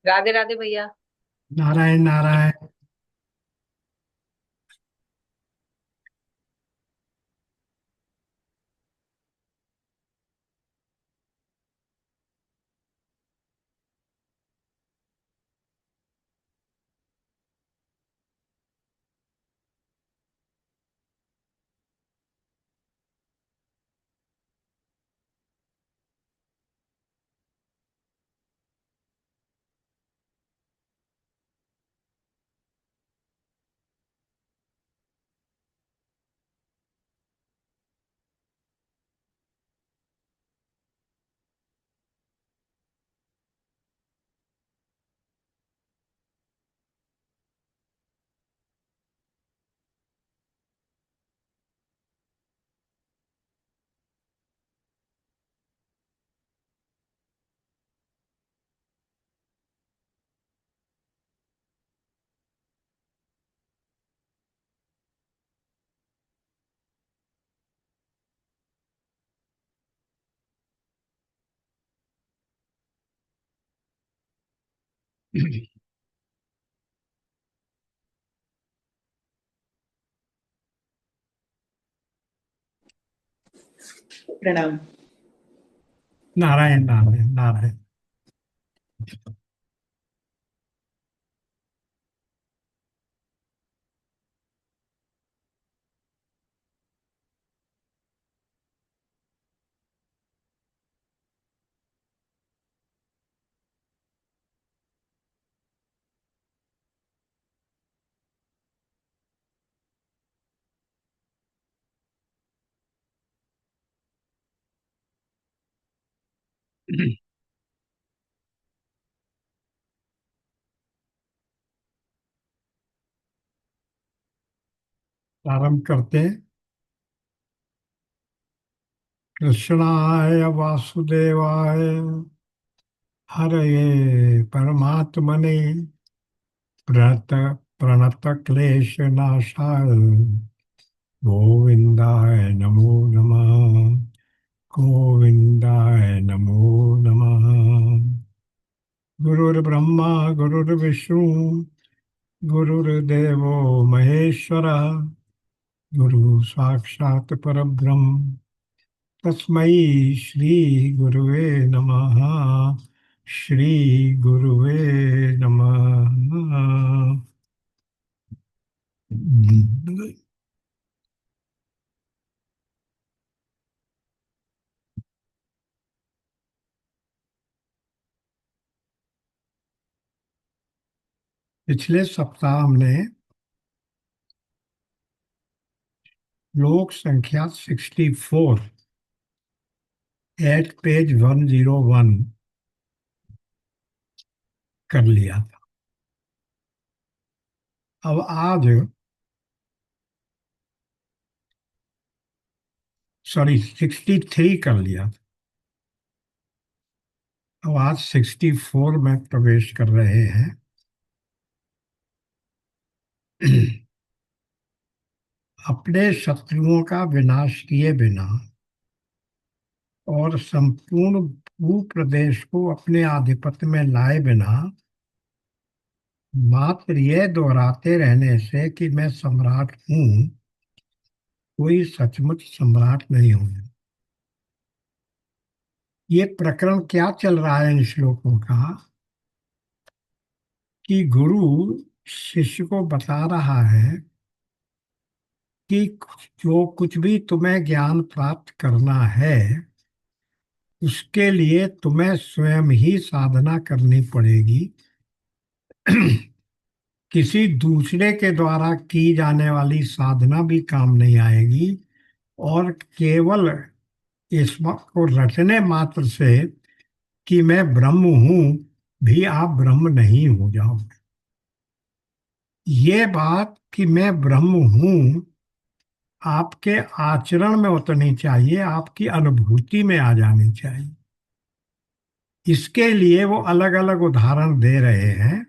राधे राधे भैया। नारायण नारायण। प्रणाम। नारायण नारायण नारायण। प्रारंभ करते हैं। कृष्णाय वासुदेवाय हरये परमात्मने प्रणत प्रणत क्लेश नाशाय गोविंदाय नमो नमः। गोविंदाय नमो नमः। गुरुर्ब्रह्मा गुरुर्विष्णु गुरुर्देवो महेश्वरः गुरु साक्षात् परब्रह्म तस्मै श्री गुरुवे नमः। श्री गुरुवे नमः। पिछले सप्ताह हमने श्लोक संख्या 64 एट पेज 101 कर लिया था। अब आज 63 कर लिया था। अब आज 64 में प्रवेश कर रहे हैं। अपने शत्रुओं का विनाश किए बिना और संपूर्ण भू प्रदेश को अपने आधिपत्य में लाए बिना मात्र यह दोहराते रहने से कि मैं सम्राट हूं, कोई सचमुच सम्राट नहीं हूं। ये प्रकरण क्या चल रहा है इन श्लोकों का कि गुरु शिष्य को बता रहा है कि जो कुछ भी तुम्हें ज्ञान प्राप्त करना है उसके लिए तुम्हें स्वयं ही साधना करनी पड़ेगी। किसी दूसरे के द्वारा की जाने वाली साधना भी काम नहीं आएगी और केवल इसको रटने मात्र से कि मैं ब्रह्म हूं भी आप ब्रह्म नहीं हो जाओगे। ये बात कि मैं ब्रह्म हूं आपके आचरण में उतरनी चाहिए, आपकी अनुभूति में आ जानी चाहिए। इसके लिए वो अलग अलग उदाहरण दे रहे हैं।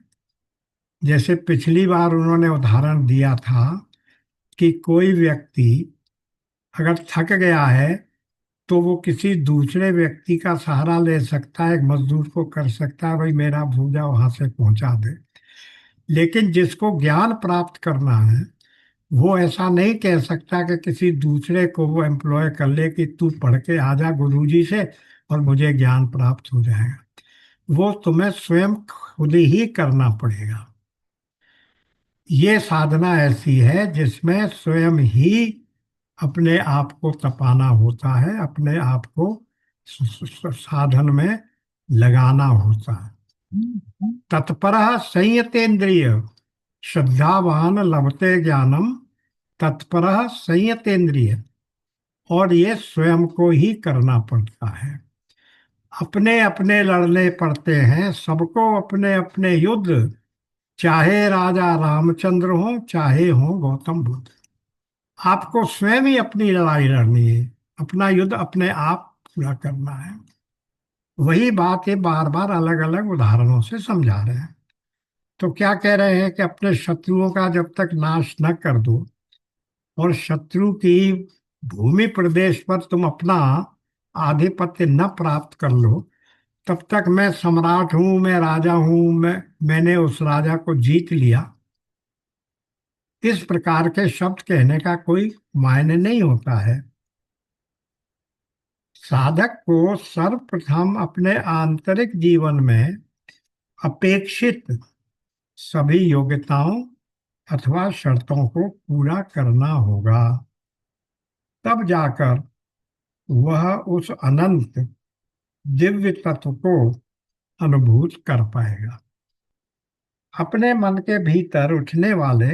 जैसे पिछली बार उन्होंने उदाहरण दिया था कि कोई व्यक्ति अगर थक गया है तो वो किसी दूसरे व्यक्ति का सहारा ले सकता है, एक मजदूर को कर सकता है, भाई मेरा भूजा वहां से पहुंचा दे। लेकिन जिसको ज्ञान प्राप्त करना है वो ऐसा नहीं कह सकता कि किसी दूसरे को वो एम्प्लॉय कर ले कि तू पढ़ के आ जा गुरुजी से और मुझे ज्ञान प्राप्त हो जाएगा। वो तुम्हें स्वयं खुद ही करना पड़ेगा। ये साधना ऐसी है जिसमें स्वयं ही अपने आप को तपाना होता है, अपने आप को साधन में लगाना होता है। तत्परः संयतेन्द्रिय श्रद्धावान लभते ज्ञानम, तत्परः संयतेन्द्रिय। और ये स्वयं को ही करना पड़ता है। अपने अपने लड़ने पड़ते हैं सबको अपने अपने युद्ध, चाहे राजा रामचंद्र हो चाहे हो गौतम बुद्ध। आपको स्वयं ही अपनी लड़ाई लड़नी है, अपना युद्ध अपने आप पूरा करना है। वही बात है बार बार अलग अलग उदाहरणों से समझा रहे हैं। तो क्या कह रहे हैं कि अपने शत्रुओं का जब तक नाश न कर दो और शत्रु की भूमि प्रदेश पर तुम अपना आधिपत्य न प्राप्त कर लो, तब तक मैं सम्राट हूं, मैं राजा हूं, मैंने उस राजा को जीत लिया, इस प्रकार के शब्द कहने का कोई मायने नहीं होता है। साधक को सर्वप्रथम अपने आंतरिक जीवन में अपेक्षित सभी योग्यताओं अथवा शर्तों को पूरा करना होगा। तब जाकर वह उस अनंत दिव्य तत्व को अनुभूत कर पाएगा। अपने मन के भीतर उठने वाले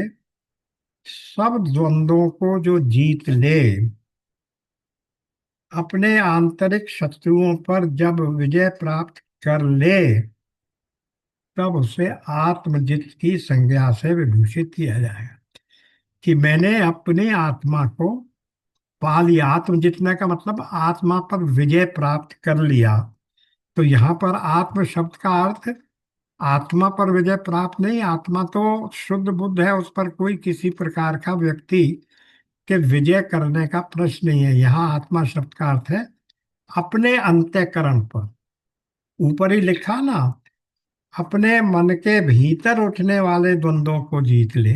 सब द्वंद्वों को जो जीत ले, अपने आंतरिक शत्रुओं पर जब विजय प्राप्त कर ले, तब उसे आत्मजित की संज्ञा से विभूषित किया जाएगा कि मैंने अपनी आत्मा को पा लिया। आत्म जीतने का मतलब आत्मा पर विजय प्राप्त कर लिया। तो यहाँ पर आत्म शब्द का अर्थ आत्मा पर विजय प्राप्त नहीं, आत्मा तो शुद्ध बुद्ध है, उस पर कोई किसी प्रकार का व्यक्ति के विजय करने का प्रश्न नहीं है। यहाँ आत्मा शब्द का अर्थ है अपने अंतःकरण पर। ऊपर ही लिखा ना, अपने मन के भीतर उठने वाले द्वंद्वों को जीत ले।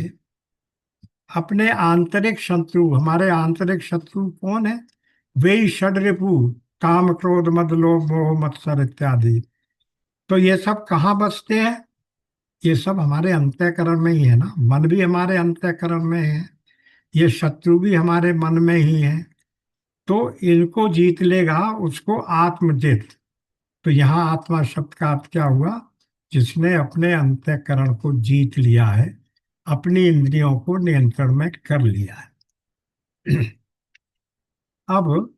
अपने आंतरिक शत्रु, हमारे आंतरिक शत्रु कौन है? वे ही षड्रिपु, काम क्रोध मद लोभ मोह मत्सर इत्यादि। तो ये सब कहाँ बसते हैं? ये सब हमारे अंतःकरण में ही है ना, मन भी हमारे अंतःकरण में है, ये शत्रु भी हमारे मन में ही है। तो इनको जीत लेगा उसको आत्मजित। तो यहाँ आत्मा शब्द का अर्थ क्या हुआ? जिसने अपने अंतःकरण को जीत लिया है, अपनी इंद्रियों को नियंत्रण में कर लिया है। अब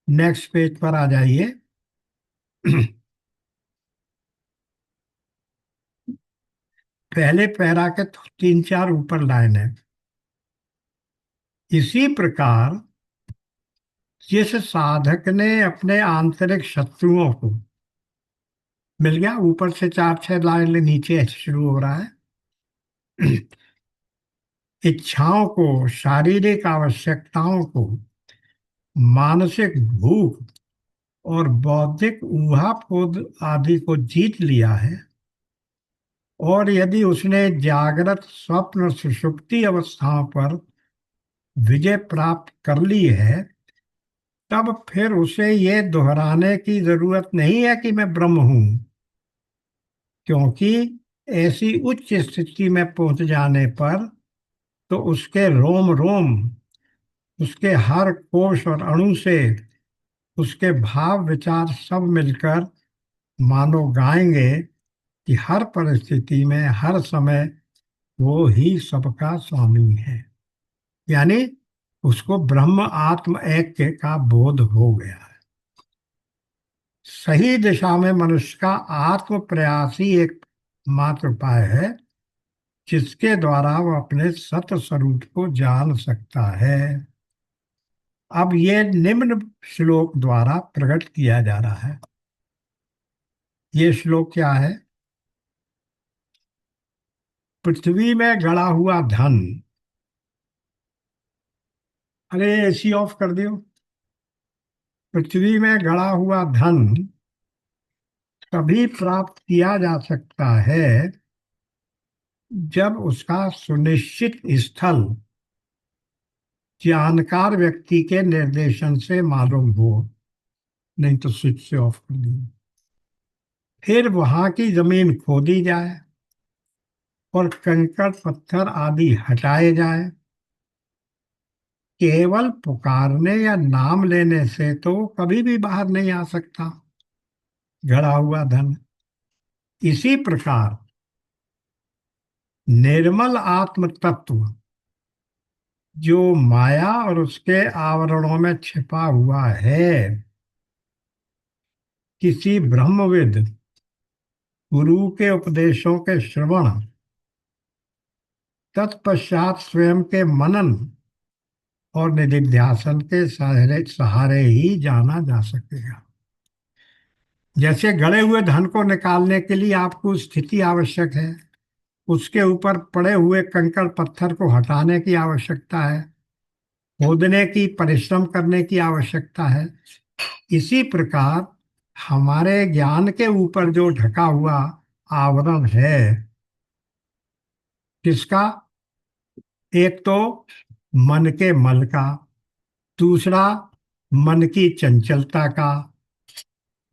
नेक्स्ट पेज पर आ जाइए। पहले पैरा के 3-4 ऊपर लाइन है। इसी प्रकार जिस साधक ने अपने आंतरिक शत्रुओं को, मिल गया, ऊपर से 4-6 लाइन नीचे शुरू हो रहा है। इच्छाओं को, शारीरिक आवश्यकताओं को, मानसिक भूख और बौद्धिक ऊहापोह आदि को जीत लिया है, और यदि उसने जागृत स्वप्न सुषुप्ति अवस्थाओं पर विजय प्राप्त कर ली है, तब फिर उसे ये दोहराने की जरूरत नहीं है कि मैं ब्रह्म हूं, क्योंकि ऐसी उच्च स्थिति में पहुंच जाने पर तो उसके रोम रोम, उसके हर कोश और अणु से उसके भाव विचार सब मिलकर मानो गाएंगे कि हर परिस्थिति में हर समय वो ही सबका स्वामी है। यानी उसको ब्रह्म आत्म ऐक्य का बोध हो गया है। सही दिशा में मनुष्य का आत्म प्रयास ही एक मात्र उपाय है जिसके द्वारा वह अपने सत स्वरूप को जान सकता है। अब ये निम्न श्लोक द्वारा प्रकट किया जा रहा है। ये श्लोक क्या है? पृथ्वी में गड़ा हुआ धन, अरे एसी ऑफ कर दियो। पृथ्वी में गड़ा हुआ धन तभी प्राप्त किया जा सकता है जब उसका सुनिश्चित स्थल जानकार व्यक्ति के निर्देशन से मालूम हो। नहीं तो स्विच से ऑफ कर दिए। फिर वहां की जमीन खोदी जाए और कंकड़ पत्थर आदि हटाए जाए। केवल पुकारने या नाम लेने से तो कभी भी बाहर नहीं आ सकता गड़ा हुआ धन। इसी प्रकार निर्मल आत्म तत्व जो माया और उसके आवरणों में छिपा हुआ है, किसी ब्रह्मविद गुरु के उपदेशों के श्रवण, तत्पश्चात स्वयं के मनन और निधिध्यासन के सहारे सहारे ही जाना जा सकेगा। जैसे गड़े हुए धन को निकालने के लिए आपको स्थिति आवश्यक है, उसके ऊपर पड़े हुए कंकड़ पत्थर को हटाने की आवश्यकता है, खोदने की परिश्रम करने की आवश्यकता है। इसी प्रकार हमारे ज्ञान के ऊपर जो ढका हुआ आवरण है, किसका? एक तो मन के मल का, दूसरा मन की चंचलता का,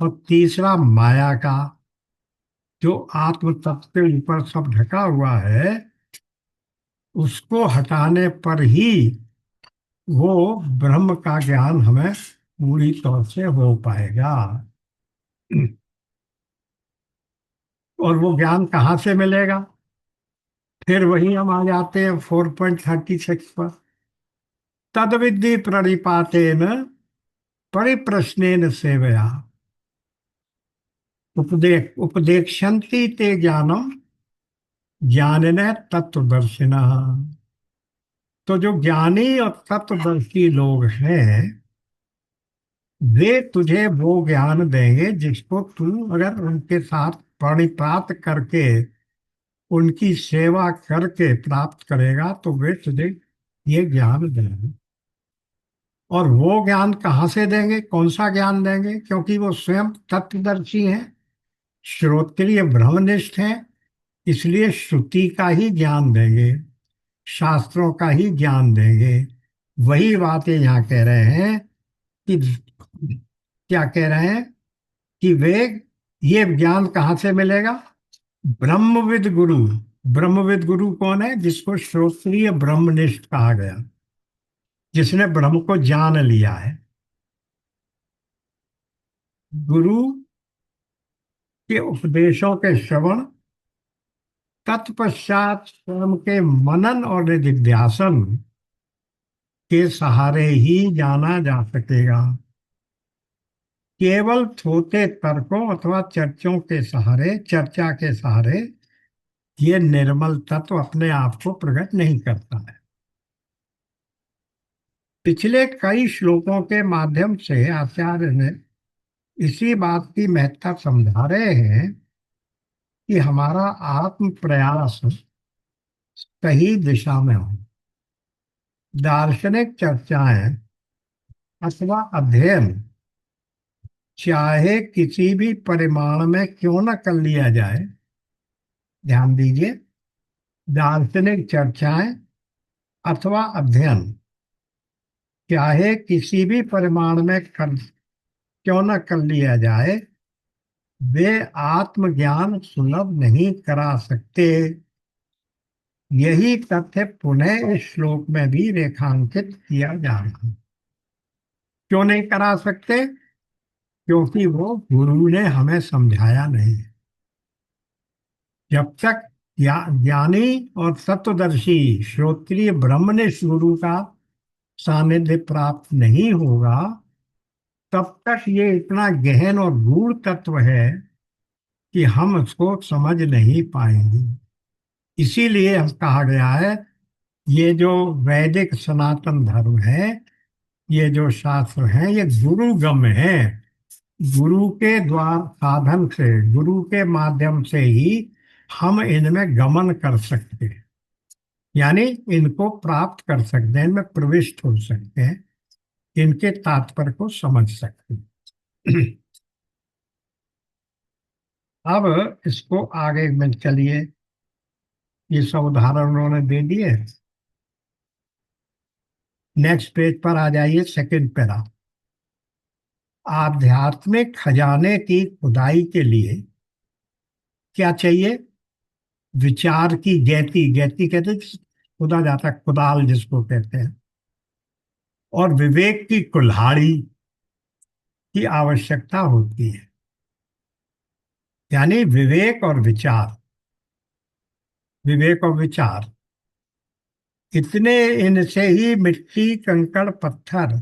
और तीसरा माया का। जो आत्म तत्व के ऊपर सब ढका हुआ है, उसको हटाने पर ही वो ब्रह्म का ज्ञान हमें पूरी तौर से हो पाएगा। और वो ज्ञान कहाँ से मिलेगा? फिर वही हम आ जाते हैं 4.36 पर। तद्विद्धि प्रणिपातेन परिप्रश्नेन सेवया उपदेक्षन्ति ते ज्ञानम ज्ञानिनः तत्वदर्शिनः। तो जो ज्ञानी और तत्वदर्शी लोग हैं, वे तुझे वो ज्ञान देंगे जिसको तू अगर उनके साथ प्रणिपात करके, उनकी सेवा करके प्राप्त करेगा, तो वे तुझे ये ज्ञान देंगे। और वो ज्ञान कहाँ से देंगे? कौन सा ज्ञान देंगे? क्योंकि वो स्वयं तत्वदर्शी हैं, श्रोत्रिय ब्रह्मनिष्ठ हैं, इसलिए श्रुति का ही ज्ञान देंगे, शास्त्रों का ही ज्ञान देंगे। वही बातें यहाँ कह रहे हैं कि, क्या कह रहे हैं कि वे, ये ज्ञान कहाँ से मिलेगा? ब्रह्मविद गुरु। ब्रह्मविद गुरु कौन है? जिसको श्रोत्रिय ब्रह्मनिष्ठ कहा गया, जिसने ब्रह्म को जान लिया है। गुरु के उपदेशों के श्रवण, तत्पश्चात स्वयं के मनन और निधिध्यासन के सहारे ही जाना जा सकेगा। केवल थोथे तर्कों अथवा चर्चा के सहारे ये निर्मल तत्व अपने आप को प्रकट नहीं करता है। पिछले कई श्लोकों के माध्यम से आचार्य ने इसी बात की महत्ता समझा रहे हैं कि हमारा आत्म प्रयास सही दिशा में हो। दार्शनिक चर्चाएं अथवा अध्ययन चाहे किसी भी परिमाण में क्यों न कर लिया जाए, ध्यान दीजिए, दार्शनिक चर्चाएं अथवा अध्ययन चाहे किसी भी परिमाण में क्यों न कर लिया जाए, वे आत्मज्ञान सुलभ नहीं करा सकते। यही तथ्य पुनः इस श्लोक में भी रेखांकित किया जा रहा है। क्यों नहीं करा सकते? क्योंकि वो गुरु ने हमें समझाया नहीं। जब तक ज्ञानी और तत्वदर्शी श्रोत्रिय ब्रह्मनिष्ठ गुरु का सानिध्य प्राप्त नहीं होगा, तब तक ये इतना गहन और गूढ़ तत्व है कि हम उसको समझ नहीं पाएंगे। इसीलिए हम कहा गया है, ये जो वैदिक सनातन धर्म है, ये जो शास्त्र हैं, ये गुरुगम्य है। गुरु के द्वार साधन से, गुरु के माध्यम से ही हम इनमें गमन कर सकते हैं, यानी इनको प्राप्त कर सकते हैं, इनमें प्रविष्ट हो सकते हैं, इनके तात्पर्य को समझ सकते हैं। अब इसको आगे में चलिए, ये सब उदाहरण उन्होंने दे दिए। नेक्स्ट पेज पर आ जाइए, सेकंड पैरा। आध्यात्मिक खजाने की खुदाई के लिए क्या चाहिए? विचार की गैती, गैती कहते हैं खुदा जाता है, कुदाल जिसको कहते हैं, और विवेक की कुल्हाड़ी की आवश्यकता होती है। यानी विवेक और विचार, विवेक और विचार, इतने इनसे ही मिट्टी कंकड़ पत्थर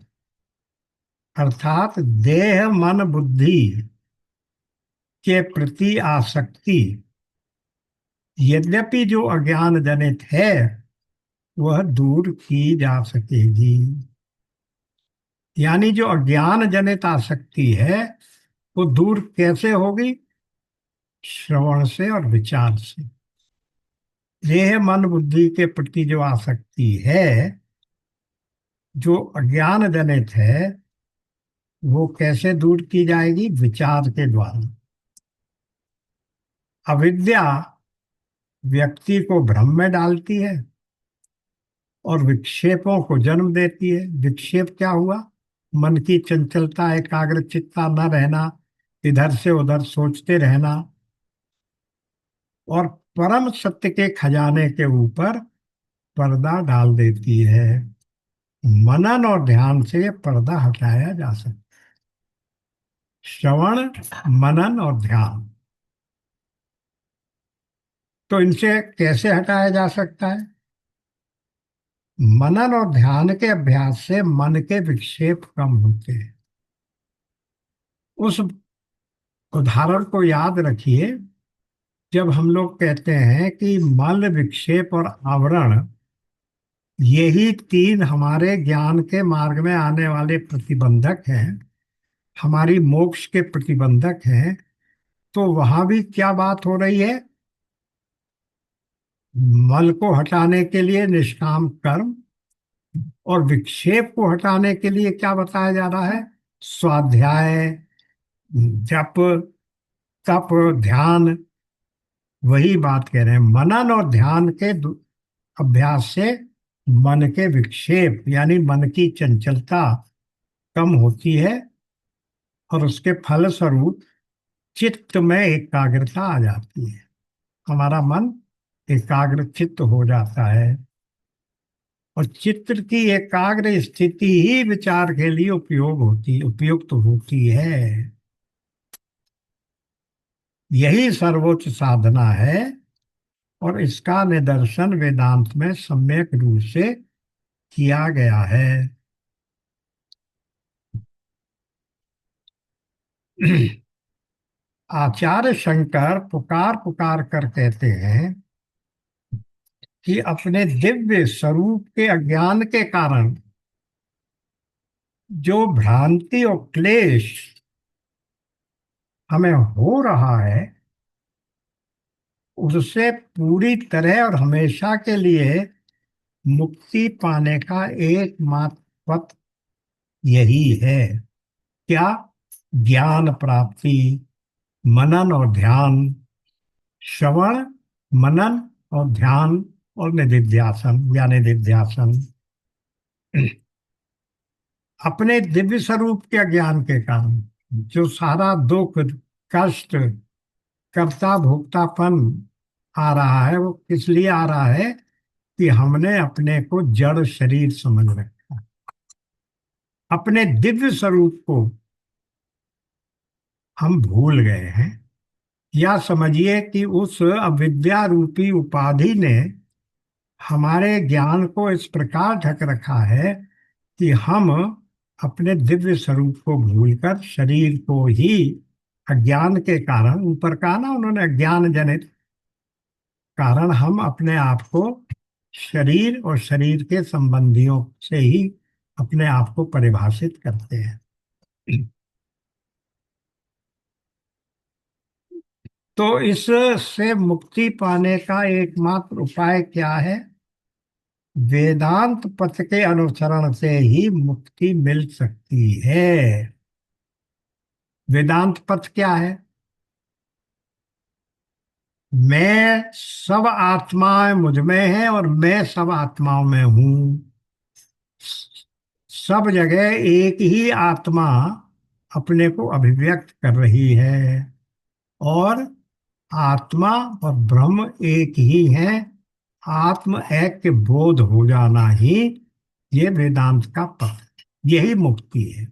अर्थात देह मन बुद्धि के प्रति आसक्ति यद्यपि जो अज्ञान जनित है वह दूर की जा सकेगी। यानी जो अज्ञान जनित आसक्ति है वो दूर कैसे होगी? श्रवण से और विचार से। देह मन बुद्धि के प्रति जो आसक्ति है, जो अज्ञान जनित है, वो कैसे दूर की जाएगी? विचार के द्वारा। अविद्या व्यक्ति को भ्रम में डालती है और विक्षेपों को जन्म देती है। विक्षेप क्या हुआ? मन की चंचलता, एकाग्रचित्ता न रहना, इधर से उधर सोचते रहना, और परम सत्य के खजाने के ऊपर पर्दा डाल देती है। मनन और ध्यान से ये पर्दा हटाया जा सकता है। श्रवण, मनन और ध्यान, तो इनसे कैसे हटाया जा सकता है? मनन और ध्यान के अभ्यास से मन के विक्षेप कम होते हैं। उस उदाहरण को याद रखिए, जब हम लोग कहते हैं कि मल, विक्षेप और आवरण, यही तीन हमारे ज्ञान के मार्ग में आने वाले प्रतिबंधक हैं, हमारी मोक्ष के प्रतिबंधक हैं, तो वहां भी क्या बात हो रही है? मल को हटाने के लिए निष्काम कर्म, और विक्षेप को हटाने के लिए क्या बताया जा रहा है? स्वाध्याय, जप, तप, ध्यान। वही बात कह रहे हैं, मनन और ध्यान के अभ्यास से मन के विक्षेप यानी मन की चंचलता कम होती है, और उसके फलस्वरूप चित्त में एकाग्रता आ जाती है। हमारा मन एकाग्र चित्त हो जाता है, और चित्त की एकाग्र स्थिति ही विचार के लिए उपयुक्त होती है। यही सर्वोच्च साधना है, और इसका निदर्शन वेदांत में सम्यक रूप से किया गया है। आचार्य शंकर पुकार पुकार कर कहते हैं कि अपने दिव्य स्वरूप के अज्ञान के कारण जो भ्रांति और क्लेश हमें हो रहा है, उससे पूरी तरह और हमेशा के लिए मुक्ति पाने का एकमात्र पथ यही है। क्या? ज्ञान प्राप्ति, मनन और ध्यान, श्रवण, मनन और ध्यान, और निधिध्यासन या निधिध्यासन। अपने दिव्य स्वरूप के ज्ञान के कारण जो सारा दुख, कष्ट, कर्ता भोक्तापन आ रहा है, वो किस लिए आ रहा है? कि हमने अपने को जड़ शरीर समझ रखा। अपने दिव्य स्वरूप को हम भूल गए हैं, या समझिए कि उस अविद्या रूपी उपाधि ने हमारे ज्ञान को इस प्रकार ढक रखा है कि हम अपने दिव्य स्वरूप को भूलकर शरीर को ही अज्ञान के कारण, ऊपर कहा ना उन्होंने अज्ञान जनित कारण, हम अपने आप को शरीर और शरीर के संबंधियों से ही अपने आप को परिभाषित करते हैं। तो इससे मुक्ति पाने का एकमात्र उपाय क्या है? वेदांत पथ के अनुसरण से ही मुक्ति मिल सकती है। वेदांत पथ क्या है? मैं सब आत्माएं मुझ में हैं और मैं सब आत्माओं में हूं। सब जगह एक ही आत्मा अपने को अभिव्यक्त कर रही है, और आत्मा और ब्रह्म एक ही है। आत्म ऐक्य बोध हो जाना ही ये वेदांत का पथ, यही मुक्ति है।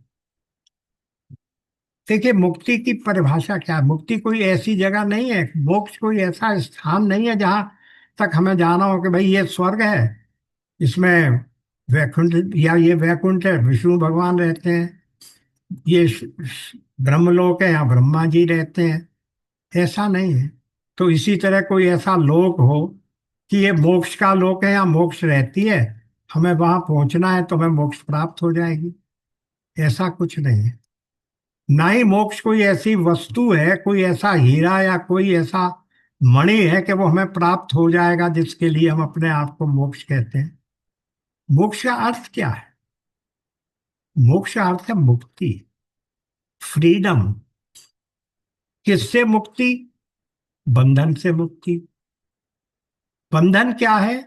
देखिए, मुक्ति की परिभाषा क्या है? मुक्ति कोई ऐसी जगह नहीं है, मोक्ष कोई ऐसा स्थान नहीं है जहां तक हमें जाना हो कि भाई ये स्वर्ग है, इसमें वैकुंठ, या ये वैकुंठ है, विष्णु भगवान रहते हैं, ये ब्रह्मलोक है, यहाँ ब्रह्मा जी रहते हैं। ऐसा नहीं है। तो इसी तरह कोई ऐसा लोक हो कि ये मोक्ष का लोक है, या मोक्ष रहती है, हमें वहां पहुंचना है तो हमें मोक्ष प्राप्त हो जाएगी, ऐसा कुछ नहीं है। ना ही मोक्ष कोई ऐसी वस्तु है, कोई ऐसा हीरा या कोई ऐसा मणि है कि वो हमें प्राप्त हो जाएगा जिसके लिए हम अपने आप को मोक्ष कहते हैं। मोक्ष का अर्थ क्या है? मोक्ष का अर्थ है मुक्ति, फ्रीडम। किससे मुक्ति? बंधन से मुक्ति। बंधन क्या है?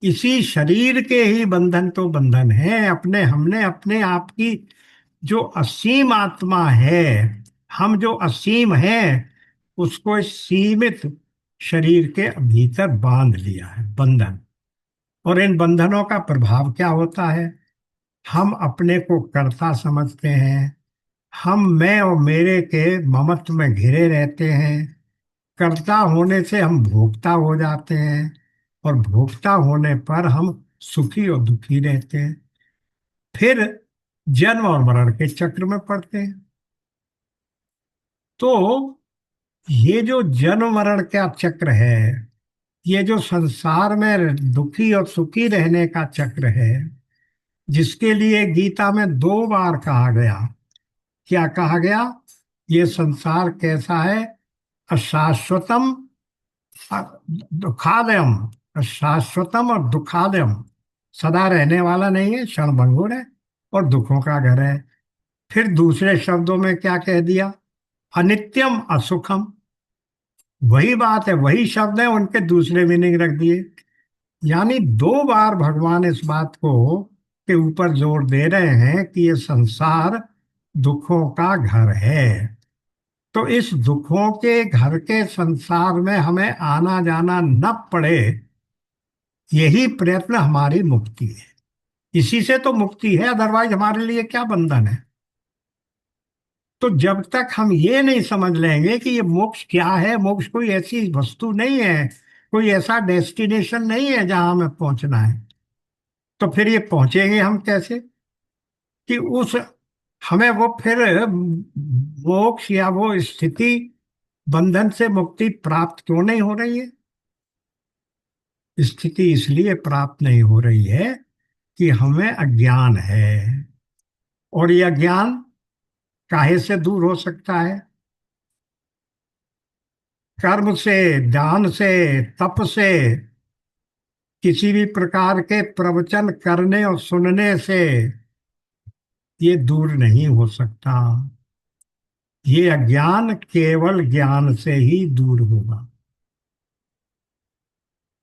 इसी शरीर के ही बंधन तो बंधन है। अपने हमने अपने आप की जो असीम आत्मा है, हम जो असीम हैं, उसको इस सीमित शरीर के भीतर बांध लिया है, बंधन। और इन बंधनों का प्रभाव क्या होता है? हम अपने को कर्ता समझते हैं, हम मैं और मेरे के ममत्व में घिरे रहते हैं। कर्ता होने से हम भोक्ता हो जाते हैं, और भोक्ता होने पर हम सुखी और दुखी रहते हैं। फिर जन्म और मरण के चक्र में पड़ते हैं। तो ये जो जन्म मरण का चक्र है, ये जो संसार में दुखी और सुखी रहने का चक्र है, जिसके लिए गीता में 2 बार कहा गया। क्या कहा गया? ये संसार कैसा है? अशाश्वतम, दुखालयम। शाश्वतम और दुखालयम, सदा रहने वाला नहीं है, क्षणभंगुर है, और दुखों का घर है। फिर दूसरे शब्दों में क्या कह दिया? अनित्यम असुखम। वही बात है, वही शब्द है, उनके दूसरे मीनिंग रख दिए। यानी 2 बार भगवान इस बात को के ऊपर जोर दे रहे हैं कि ये संसार दुखों का घर है। तो इस दुखों के घर के संसार में हमें आना जाना न पड़े, यही प्रयत्न हमारी मुक्ति है। इसी से तो मुक्ति है, अदरवाइज हमारे लिए क्या बंधन है? तो जब तक हम ये नहीं समझ लेंगे कि ये मोक्ष क्या है, मोक्ष कोई ऐसी वस्तु नहीं है, कोई ऐसा डेस्टिनेशन नहीं है जहां हमें पहुंचना है, तो फिर ये पहुंचेंगे हम कैसे? कि उस हमें वो फिर मोक्ष या वो स्थिति, बंधन से मुक्ति प्राप्त क्यों नहीं हो रही है? स्थिति इसलिए प्राप्त नहीं हो रही है कि हमें अज्ञान है। और यह अज्ञान काहे से दूर हो सकता है? कर्म से, दान से, तप से, किसी भी प्रकार के प्रवचन करने और सुनने से ये दूर नहीं हो सकता। ये अज्ञान केवल ज्ञान से ही दूर होगा।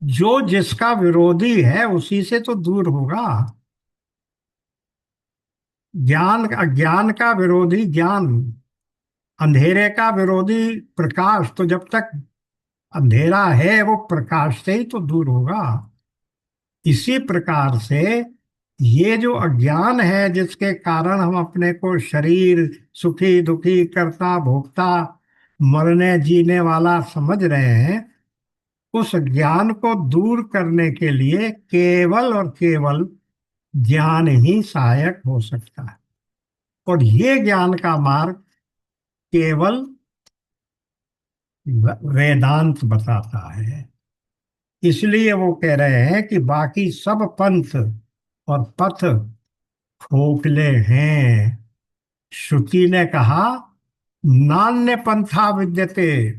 जो जिसका विरोधी है उसी से तो दूर होगा। ज्ञान, अज्ञान का विरोधी ज्ञान, अंधेरे का विरोधी प्रकाश। तो जब तक अंधेरा है वो प्रकाश से ही तो दूर होगा। इसी प्रकार से ये जो अज्ञान है, जिसके कारण हम अपने को शरीर, सुखी दुखी, कर्ता भोक्ता, मरने जीने वाला समझ रहे हैं, उस ज्ञान को दूर करने के लिए केवल और केवल ज्ञान ही सहायक हो सकता है। और ये ज्ञान का मार्ग केवल वेदांत बताता है। इसलिए वो कह रहे हैं कि बाकी सब पंथ और पथ खोखले हैं। श्रुति ने कहा, नान्य पंथा विद्यते,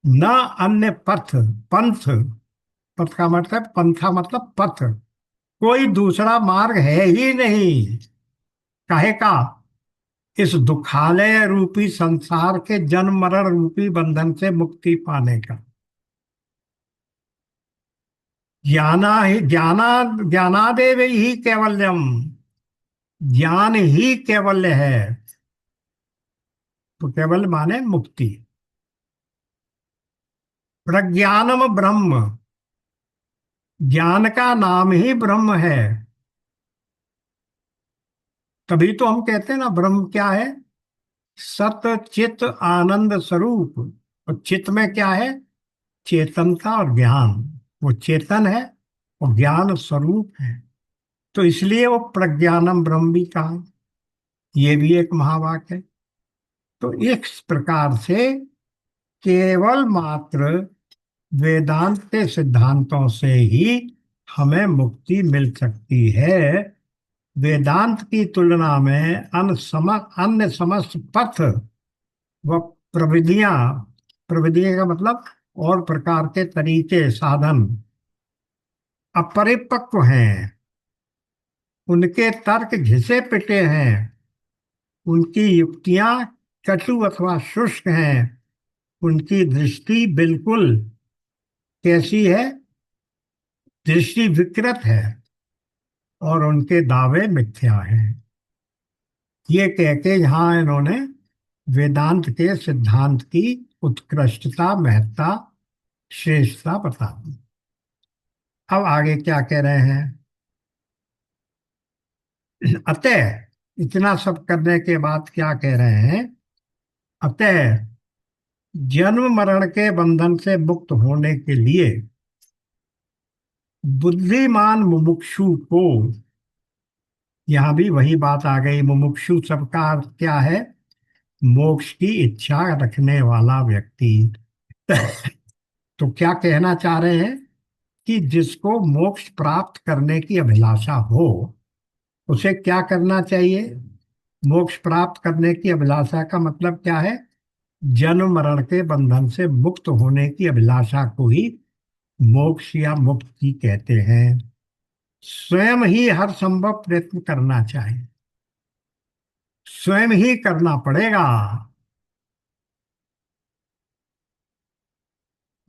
न अन्य पथ, पंथ, पथ का मतलब, पंथा मतलब पथ, कोई दूसरा मार्ग है ही नहीं। काहे का? इस दुखालय रूपी संसार के जन्म मरण रूपी बंधन से मुक्ति पाने का। ज्ञाना ही ज्ञाना, ज्ञानादेव ही कैवल्यम, ज्ञान ही कैवल्य है। तो केवल माने मुक्ति। प्रज्ञानम ब्रह्म, ज्ञान का नाम ही ब्रह्म है। तभी तो हम कहते हैं ना, ब्रह्म क्या है? सत चित आनंद स्वरूप। और चित में क्या है? चेतनता और ज्ञान। वो चेतन है और ज्ञान स्वरूप है। तो इसलिए वो प्रज्ञानम ब्रह्म भी कहा। ये भी एक महावाक्य है। तो इस प्रकार से केवल मात्र वेदांत के सिद्धांतों से ही हमें मुक्ति मिल सकती है। वेदांत की तुलना में अन्य समस्त पथ व प्रविधियां, प्रविधियां का मतलब और प्रकार के तरीके, साधन अपरिपक्व हैं। उनके तर्क घिसे पिटे हैं। उनकी युक्तियां कटु अथवा शुष्क हैं। उनकी दृष्टि बिल्कुल कैसी है? दृष्टि विकृत है। और उनके दावे मिथ्या हैं। ये कह के यहाँ इन्होंने वेदांत के सिद्धांत की उत्कृष्टता, महत्ता, श्रेष्ठता बता दी। अब आगे क्या कह रहे हैं? अतः, इतना सब करने के बाद क्या कह रहे हैं? अतः जन्म मरण के बंधन से मुक्त होने के लिए बुद्धिमान मुमुक्षु को, यहां भी वही बात आ गई, मुमुक्षु सबका अर्थ क्या है? मोक्ष की इच्छा रखने वाला व्यक्ति। तो क्या कहना चाह रहे हैं? कि जिसको मोक्ष प्राप्त करने की अभिलाषा हो, उसे क्या करना चाहिए? मोक्ष प्राप्त करने की अभिलाषा का मतलब क्या है? जन्म मरण के बंधन से मुक्त होने की अभिलाषा को ही मोक्ष या मुक्ति कहते हैं। स्वयं ही हर संभव प्रयत्न करना चाहिए। स्वयं ही करना पड़ेगा।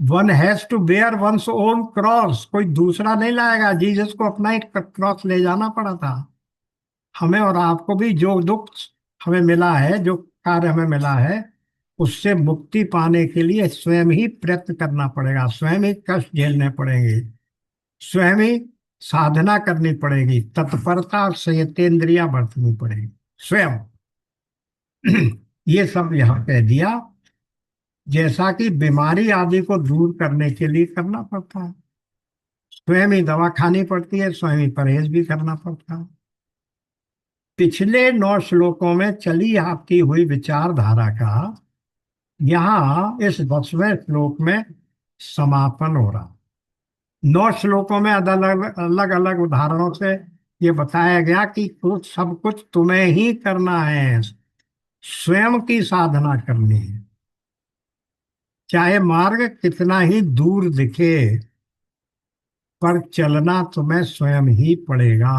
One has to bear one's own cross. कोई दूसरा नहीं लाएगा। जीसस को अपना ही क्रॉस ले जाना पड़ा था। हमें और आपको भी जो दुख हमें मिला है, जो कार्य हमें मिला है, उससे मुक्ति पाने के लिए स्वयं ही प्रयत्न करना पड़ेगा। स्वयं ही कष्ट झेलने पड़ेंगे। स्वयं ही साधना करनी पड़ेगी। तत्परता और संयतेंद्रियां बरतनी पड़ेगी स्वयं। ये सब यहाँ कह दिया। जैसा कि बीमारी आदि को दूर करने के लिए करना पड़ता है, स्वयं ही दवा खानी पड़ती है, स्वयं ही परहेज भी करना पड़ता है। पिछले 9 श्लोकों में चली आती हुई विचारधारा का यहाँ इस 10वें श्लोक में समापन हो रहा। 9 श्लोकों में अलग अलग अलग उदाहरणों से ये बताया गया कि कुछ सब कुछ तुम्हें ही करना है। स्वयं की साधना करनी है। चाहे मार्ग कितना ही दूर दिखे, पर चलना तुम्हें स्वयं ही पड़ेगा।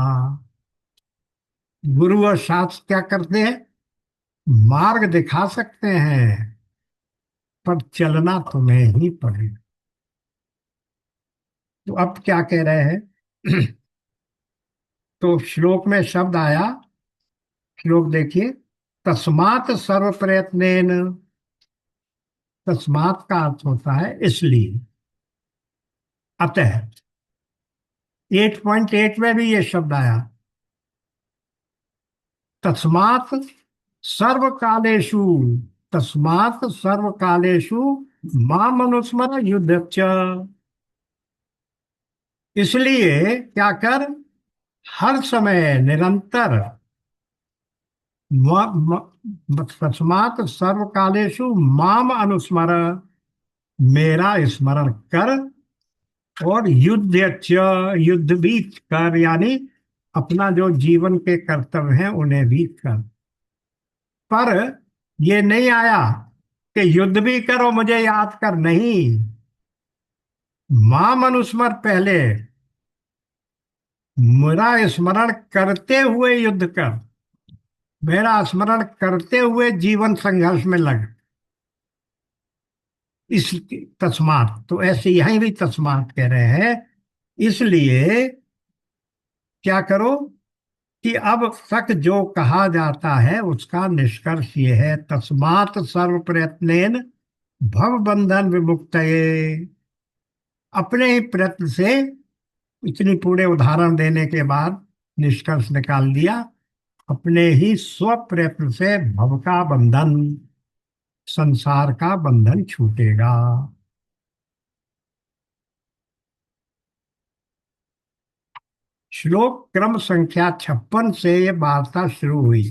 गुरु और शास्त्र क्या करते हैं? मार्ग दिखा सकते हैं, पर चलना तुम्हें ही पड़ेगा। तो अब क्या कह रहे हैं? तो श्लोक में शब्द आया। श्लोक देखिए। तस्मात् सर्व प्रयत्नेन। तस्मात् का अर्थ होता है इसलिए। अतः 8.8 में भी ये शब्द आया। तस्मात् सर्व कालेषु। तस्मात् सर्व कालेषु माम अनुस्मर युद्धच्च। इसलिए क्या कर? हर समय निरंतर तस्मात् सर्व कालेषु माम अनुस्मर, मेरा स्मरण कर। और युद्धच्च, युद्ध भी कर, यानी अपना जो जीवन के कर्तव्य हैं उन्हें भी कर। पर ये नहीं आया कि युद्ध भी करो मुझे याद कर, नहीं, मां मनुस्मर पहले, मेरा स्मरण करते हुए युद्ध कर, मेरा स्मरण करते हुए जीवन संघर्ष में लग। इस तस्मात, तो ऐसे यहीं भी तस्मात कह रहे हैं। इसलिए क्या करो कि अब तक जो कहा जाता है उसका निष्कर्ष ये है, तस्मात् सर्व प्रयत्नेन भव बंधन विमुक्तये। अपने ही प्रयत्न से, इतनी पूरे उदाहरण देने के बाद निष्कर्ष निकाल दिया, अपने ही स्व प्रयत्न से भव का बंधन, संसार का बंधन छूटेगा। श्लोक क्रम संख्या 56 से ये वार्ता शुरू हुई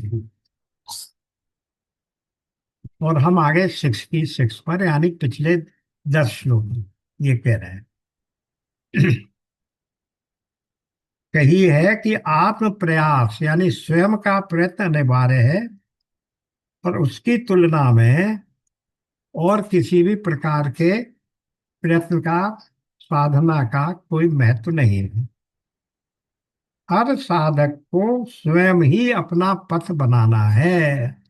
और हम आगे 66 पर, यानी पिछले 10 श्लोक में ये कह रहे हैं। कही है कि आत्म प्रयास यानी स्वयं का प्रयत्न अनिवार्य है, पर उसकी तुलना में और किसी भी प्रकार के प्रयत्न का, साधना का कोई महत्व नहीं है। हर साधक को स्वयं ही अपना पथ बनाना है,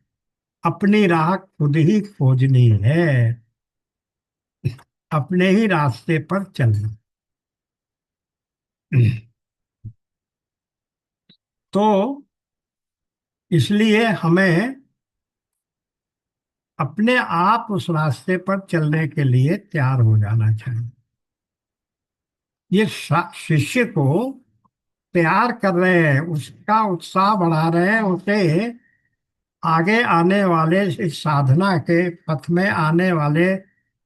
अपनी राह खुद ही खोजनी है, अपने ही रास्ते पर चलना। तो इसलिए हमें अपने आप उस रास्ते पर चलने के लिए तैयार हो जाना चाहिए। ये शिष्य को तैयार कर रहे हैं, उसका उत्साह बढ़ा रहे हैं, उसे आगे आने वाले इस साधना के पथ में आने वाले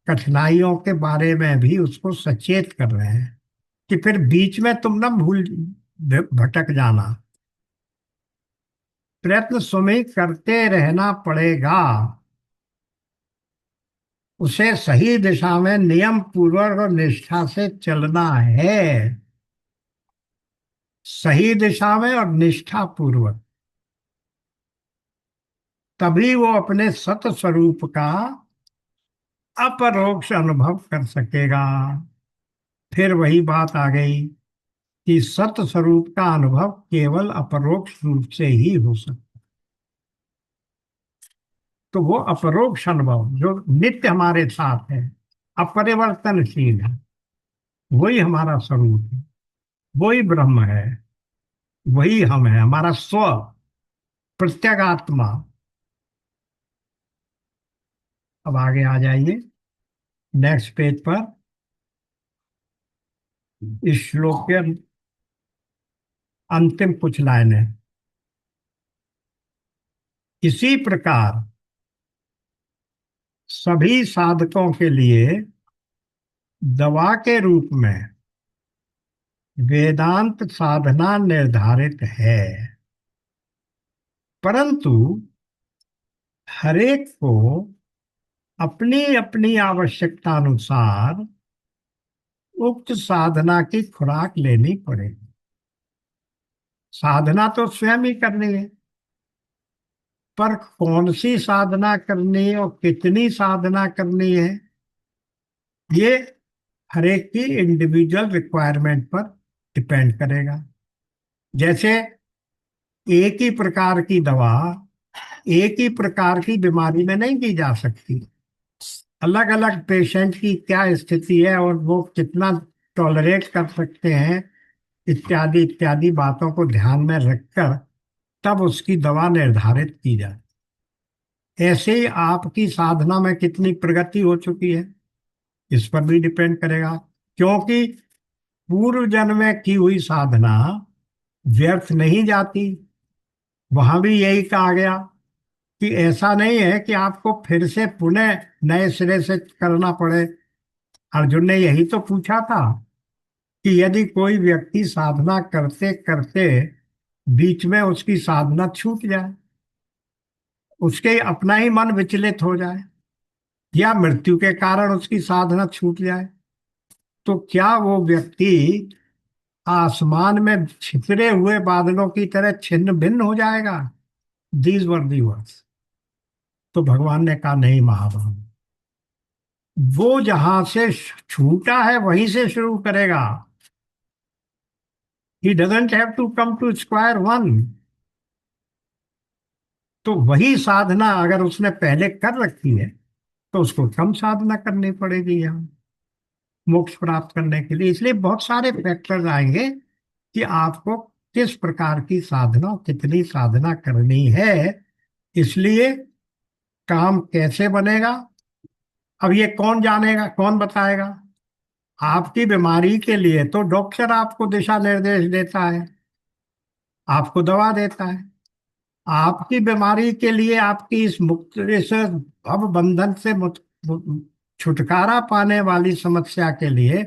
कठिनाइयों के बारे में भी उसको सचेत कर रहे हैं कि फिर बीच में तुम ना भटक जाना। प्रयत्न स्वयं करते रहना पड़ेगा, उसे सही दिशा में नियम पूर्वक और निष्ठा से चलना है, सही दिशा में और निष्ठा पूर्वक। तभी वो अपने सत स्वरूप का अपरोक्ष अनुभव कर सकेगा। फिर वही बात आ गई कि सत स्वरूप का अनुभव केवल अपरोक्ष रूप से ही हो सकता। तो वो अपरोक्ष अनुभव जो नित्य हमारे साथ है, अपरिवर्तनशील है, वही हमारा स्वरूप है, वही ब्रह्म है, वही हम है, हमारा स्व, प्रत्यगात्मा। अब आगे आ जाइए नेक्स्ट पेज पर। इस श्लोक के अंतिम कुछ लाइनें। इसी प्रकार सभी साधकों के लिए दवा के रूप में वेदांत साधना निर्धारित है, परंतु हरेक को अपनी अपनी आवश्यकता अनुसार उक्त साधना की खुराक लेनी पड़ेगी। साधना तो स्वयं ही करनी है, पर कौन सी साधना करनी है और कितनी साधना करनी है, ये हर एक की इंडिविजुअल रिक्वायरमेंट पर डिपेंड करेगा। जैसे एक ही प्रकार की दवा एक ही प्रकार की बीमारी में नहीं दी जा सकती। अलग अलग पेशेंट की क्या स्थिति है और वो कितना टॉलरेट कर सकते हैं, इत्यादि इत्यादि बातों को ध्यान में रखकर तब उसकी दवा निर्धारित की जाए। ऐसे ही आपकी साधना में कितनी प्रगति हो चुकी है, इस पर भी डिपेंड करेगा। क्योंकि पूर्व जन्म में की हुई साधना व्यर्थ नहीं जाती। वहां भी यही कहा गया कि ऐसा नहीं है कि आपको फिर से पुनः नए सिरे से करना पड़े। अर्जुन ने यही तो पूछा था कि यदि कोई व्यक्ति साधना करते करते बीच में उसकी साधना छूट जाए, उसके अपना ही मन विचलित हो जाए या मृत्यु के कारण उसकी साधना छूट जाए, तो क्या वो व्यक्ति आसमान में छितरे हुए बादलों की तरह छिन्न भिन्न हो जाएगा? These were the words. तो भगवान ने कहा नहीं महाबाहु, वो जहां से छूटा है वहीं से शुरू करेगा। He doesn't have to come to square one. तो वही साधना अगर उसने पहले कर रखी है तो उसको कम साधना करनी पड़ेगी यहाँ मोक्ष प्राप्त करने के लिए। इसलिए बहुत सारे फैक्टर्स आएंगे कि आपको किस प्रकार की साधना, कितनी साधना करनी है। इसलिए काम कैसे बनेगा, अब ये कौन जानेगा, कौन बताएगा। आपकी बीमारी के लिए तो डॉक्टर आपको दिशा निर्देश देता है, आपको दवा देता है। आपकी बीमारी के लिए, आपकी इस भव बंधन से छुटकारा पाने वाली समस्या के लिए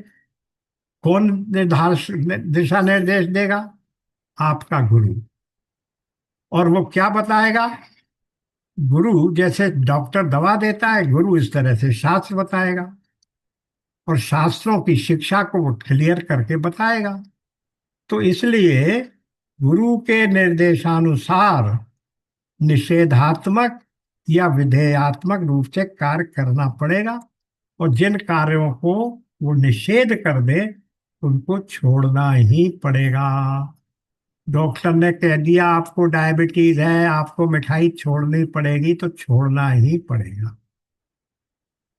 कौन दिशा निर्देश देगा? आपका गुरु। और वो क्या बताएगा? गुरु जैसे डॉक्टर दवा देता है, गुरु इस तरह से शास्त्र बताएगा, और शास्त्रों की शिक्षा को वो क्लियर करके बताएगा। तो इसलिए गुरु के निर्देशानुसार निषेधात्मक या विधेयात्मक रूप से कार्य करना पड़ेगा। और जिन कार्यों को वो निषेध कर दे उनको छोड़ना ही पड़ेगा। डॉक्टर ने कह दिया आपको डायबिटीज है, आपको मिठाई छोड़नी पड़ेगी, तो छोड़ना ही पड़ेगा।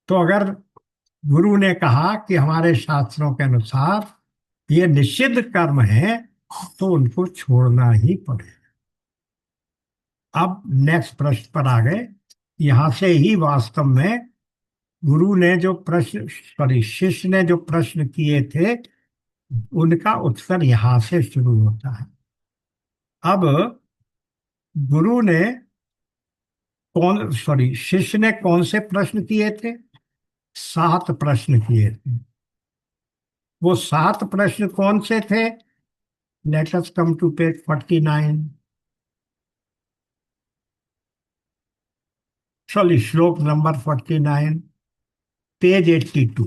तो अगर गुरु ने कहा कि हमारे शास्त्रों के अनुसार ये निषिद्ध कर्म है, तो उनको छोड़ना ही पड़ेगा। अब नेक्स्ट प्रश्न पर आ गए। यहां से ही वास्तव में गुरु ने जो प्रश्न, सॉरी, शिष्य ने जो प्रश्न किए थे उनका उत्तर यहां से शुरू होता है। अब गुरु ने शिष्य ने कौन से प्रश्न किए थे? 7 प्रश्न किए थे। वो 7 प्रश्न कौन से थे? Let us come to page 49, sorry, श्लोक नंबर 49, पेज 82।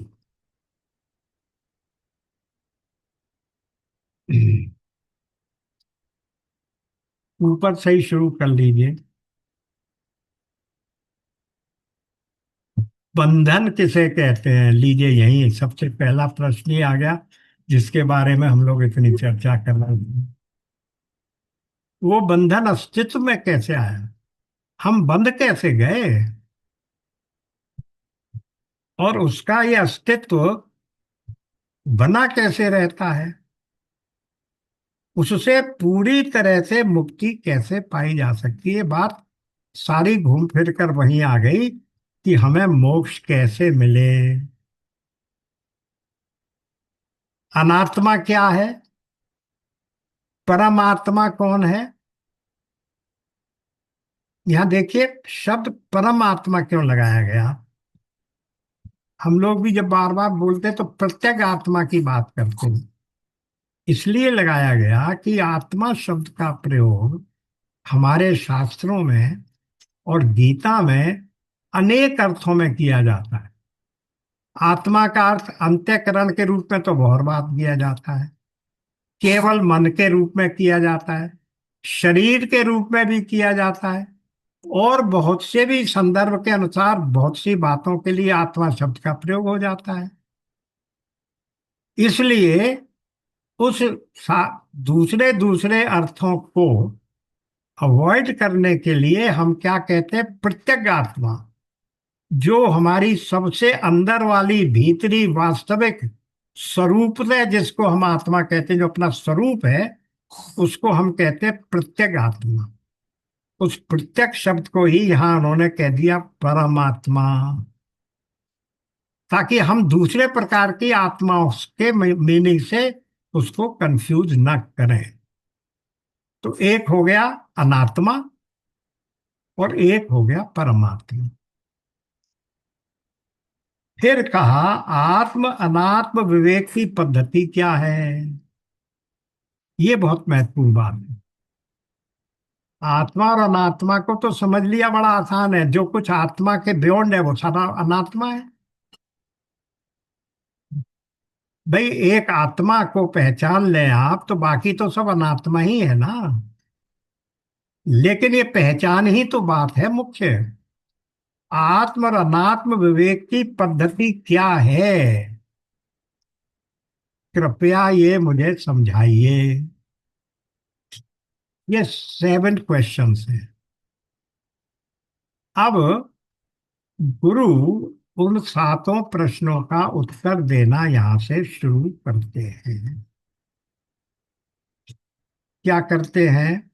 ऊपर से ही शुरू कर लीजिए। बंधन किसे कहते हैं? लीजिए, यही सबसे पहला प्रश्न ही आ गया जिसके बारे में हम लोग इतनी चर्चा कर रहे हैं। वो बंधन अस्तित्व में कैसे आया? हम बंध कैसे गए? और उसका ये अस्तित्व बना कैसे रहता है? उससे पूरी तरह से मुक्ति कैसे पाई जा सकती है? बात सारी घूम फिर कर वहीं आ गई कि हमें मोक्ष कैसे मिले। अनात्मा क्या है? परमात्मा कौन है? यहां देखिए, शब्द परमात्मा क्यों लगाया गया। हम लोग भी जब बार बार बोलते हैं तो प्रत्येक आत्मा की बात करते हैं। इसलिए लगाया गया कि आत्मा शब्द का प्रयोग हमारे शास्त्रों में और गीता में अनेक अर्थों में किया जाता है। आत्मा का अर्थ अंत्यकरण के रूप में तो बहुत बार किया जाता है, केवल मन के रूप में किया जाता है, शरीर के रूप में भी किया जाता है, और बहुत से भी संदर्भ के अनुसार बहुत सी बातों के लिए आत्मा शब्द का प्रयोग हो जाता है। इसलिए उस दूसरे दूसरे अर्थों को अवॉइड करने के लिए हम क्या कहते हैं? प्रत्यक्ष आत्मा, जो हमारी सबसे अंदर वाली भीतरी वास्तविक स्वरूप है, जिसको हम आत्मा कहते हैं, जो अपना स्वरूप है, उसको हम कहते हैं प्रत्यक्ष आत्मा। उस प्रत्यक्ष शब्द को ही यहां उन्होंने कह दिया परमात्मा, ताकि हम दूसरे प्रकार की आत्माओं के मीनिंग से उसको कंफ्यूज न करें। तो एक हो गया अनात्मा और एक हो गया परमात्मा। फिर कहा आत्म अनात्म विवेक की पद्धति क्या है? ये बहुत महत्वपूर्ण बात है। आत्मा और अनात्मा को तो समझ लिया, बड़ा आसान है। जो कुछ आत्मा के बियॉन्ड है वो सारा अनात्मा है। भाई, एक आत्मा को पहचान लें आप तो बाकी तो सब अनात्मा ही है ना। लेकिन ये पहचान ही तो बात है मुख्य। आत्म और अनात्म विवेक की पद्धति क्या है, कृपया ये मुझे समझाइए। ये 7 क्वेश्चंस हैं। अब गुरु उन 7 प्रश्नों का उत्तर देना यहां से शुरू करते हैं। क्या करते हैं?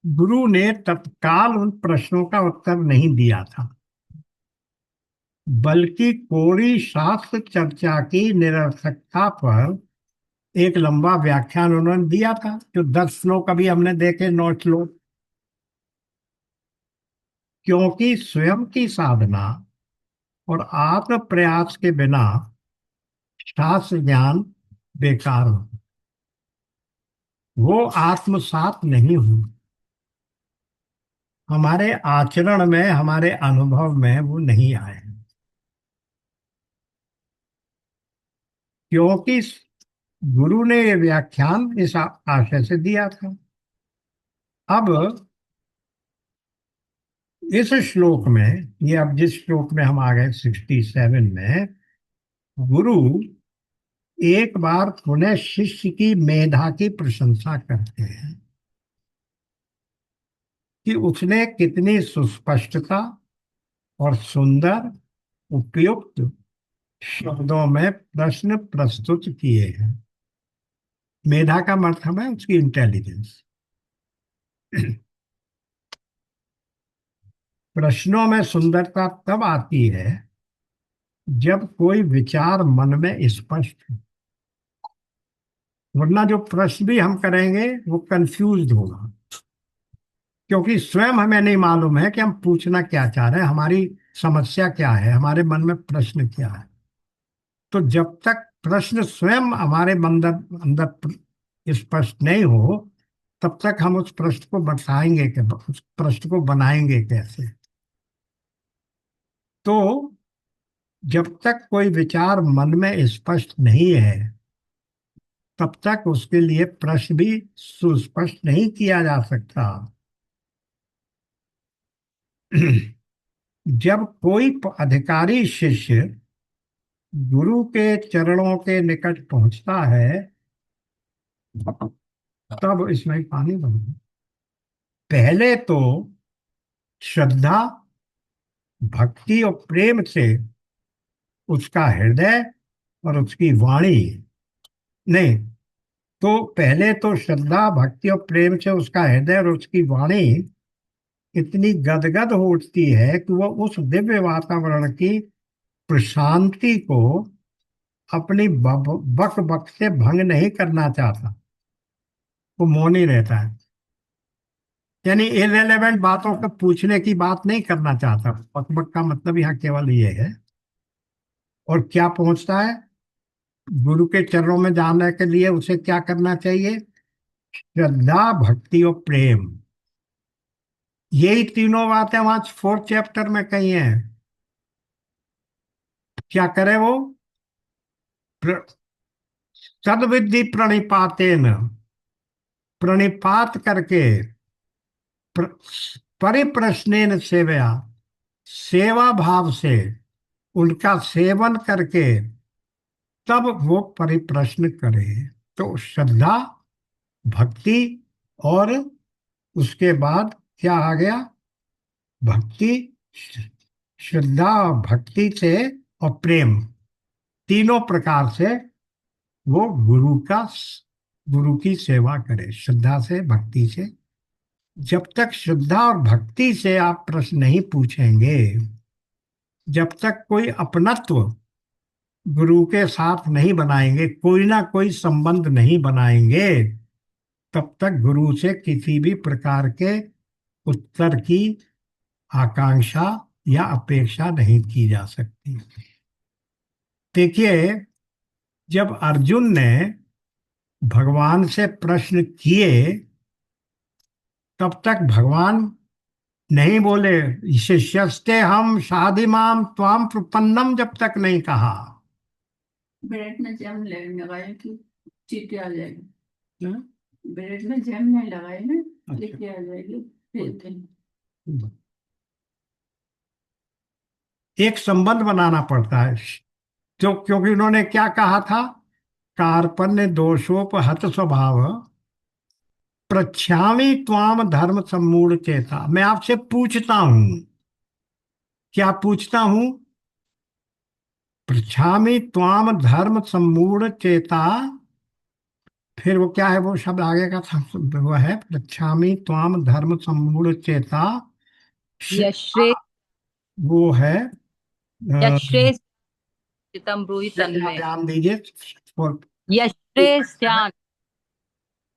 गुरु ने तत्काल उन प्रश्नों का उत्तर नहीं दिया था, बल्कि कोरी शास्त्र चर्चा की निरर्थकता पर एक लंबा व्याख्यान उन्होंने दिया था, जो 10 श्लोक अभी हमने देखे, 9 श्लोक। क्योंकि स्वयं की साधना और आत्म प्रयास के बिना शास्त्र ज्ञान बेकार हो, वो आत्मसात नहीं हुई। हमारे आचरण में, हमारे अनुभव में वो नहीं आए, क्योंकि गुरु ने ये व्याख्यान इस आशय से दिया था। अब इस श्लोक में, ये अब जिस श्लोक में हम आ गए 67 में, गुरु एक बार पुनः शिष्य की मेधा की प्रशंसा करते हैं कि उसने कितनी सुस्पष्टता और सुंदर उपयुक्त शब्दों में प्रश्न प्रस्तुत किए हैं। मेधा का मतलब है उसकी इंटेलिजेंस। प्रश्नों में सुंदरता तब आती है जब कोई विचार मन में स्पष्ट हो, वरना जो प्रश्न भी हम करेंगे वो कंफ्यूज होगा, क्योंकि स्वयं हमें नहीं मालूम है कि हम पूछना क्या चाह रहे हैं, हमारी समस्या क्या है, हमारे मन में प्रश्न क्या है। तो जब तक प्रश्न स्वयं हमारे अंदर अंदर स्पष्ट नहीं हो, तब तक हम उस प्रश्न को बताएंगे कि उस प्रश्न को बनाएंगे कैसे। तो जब तक कोई विचार मन में स्पष्ट नहीं है, तब तक उसके लिए प्रश्न भी सुस्पष्ट नहीं किया जा सकता। जब कोई अधिकारी शिष्य गुरु के चरणों के निकट पहुंचता है, तब इसमें पानी भरो। पहले तो श्रद्धा, भक्ति और प्रेम से उसका हृदय और उसकी वाणी, नहीं, तो पहले तो श्रद्धा, भक्ति और प्रेम से उसका हृदय और उसकी वाणी इतनी गदगद हो उठती है कि वो उस दिव्य वातावरण की प्रशांति को अपनी बक बक से भंग नहीं करना चाहता, वो मौन ही रहता है। यानी इररिलेवेंट बातों को पूछने की बात नहीं करना चाहता। बक बक का मतलब यहाँ केवल ये है। और क्या पहुंचता है? गुरु के चरणों में जाने के लिए उसे क्या करना चाहिए? श्रद्धा, भक्ति और प्रेम। यही तीनों बातें वहां 4th चैप्टर में कही हैं। क्या करे वो? प्र- सद्विधि प्रणिपातेन, प्रणिपात करके, प्र, परिप्रश्नेन सेवया, सेवा भाव से उनका सेवन करके तब वो परिप्रश्न करे। तो श्रद्धा, भक्ति और उसके बाद क्या आ गया? भक्ति, श्रद्धा और भक्ति से और प्रेम, तीनों प्रकार से वो गुरु की सेवा करे, श्रद्धा से, भक्ति से। जब तक श्रद्धा और भक्ति से आप प्रश्न नहीं पूछेंगे, जब तक कोई अपनत्व गुरु के साथ नहीं बनाएंगे, कोई ना कोई संबंध नहीं बनाएंगे, तब तक गुरु से किसी भी प्रकार के उत्तर की आकांक्षा या अपेक्षा नहीं की जा सकती। देखिए, जब अर्जुन ने भगवान से प्रश्न किए, तब तक भगवान नहीं बोले, शिष्यस्ते हम शादिमाम त्वाम प्रपन्नम, जब तक नहीं कहा। मिनट में जम लगेगा कि चीटी आ जाएगी। हाँ? ब्रेड में जैम नहीं लगाई ना, अच्छा। लेके आ जाएगी भेज देना। एक संबंध बनाना पड़ता है, जो क्योंकि उन्होंने क्या कहा था, कार्पण्य दोषोपहत स्वभाव प्रच्छामि त्वाम धर्म सम्मूढ़ चेता। मैं आपसे पूछता हूं, क्या पूछता हूं? पृच्छामि त्वाम धर्म सम्मूढ़ चेता। फिर वो क्या है, वो शब्द आगे का था, वो है पृच्छामि त्वाम धर्म सम्मूढ़ चेता। श- यश्रे वो है यश्रे चितम ब्रूहि जरा तन्मे। ध्यान दीजिए। और यश्रे स्यान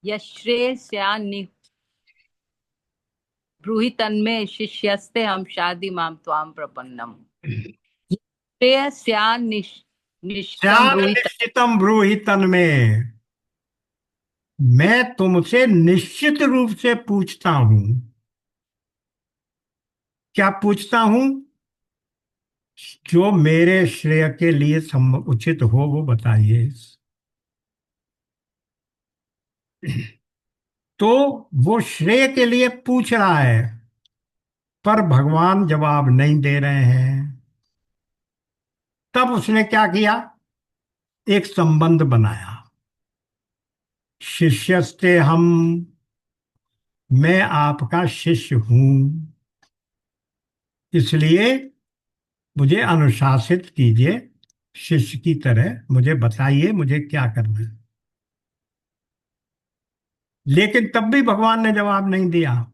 यश्रे स्यान ब्रूहि तन्मे शिष्यस्ते हम शादी माम त्वाम प्रपन्नम। यश्रे स्यान निश्चितम श्याम ब्रूहि निश्चितम ब्रूहि तन्मे। मैं तुमसे निश्चित रूप से पूछता हूं। क्या पूछता हूं? जो मेरे श्रेय के लिए उचित हो वो बताइए। तो वो श्रेय के लिए पूछ रहा है, पर भगवान जवाब नहीं दे रहे हैं। तब उसने क्या किया? एक संबंध बनाया। शिष्यस्ते हम, मैं आपका शिष्य हूं, इसलिए मुझे अनुशासित कीजिए, शिष्य की तरह मुझे बताइए मुझे क्या करना है। लेकिन तब भी भगवान ने जवाब नहीं दिया।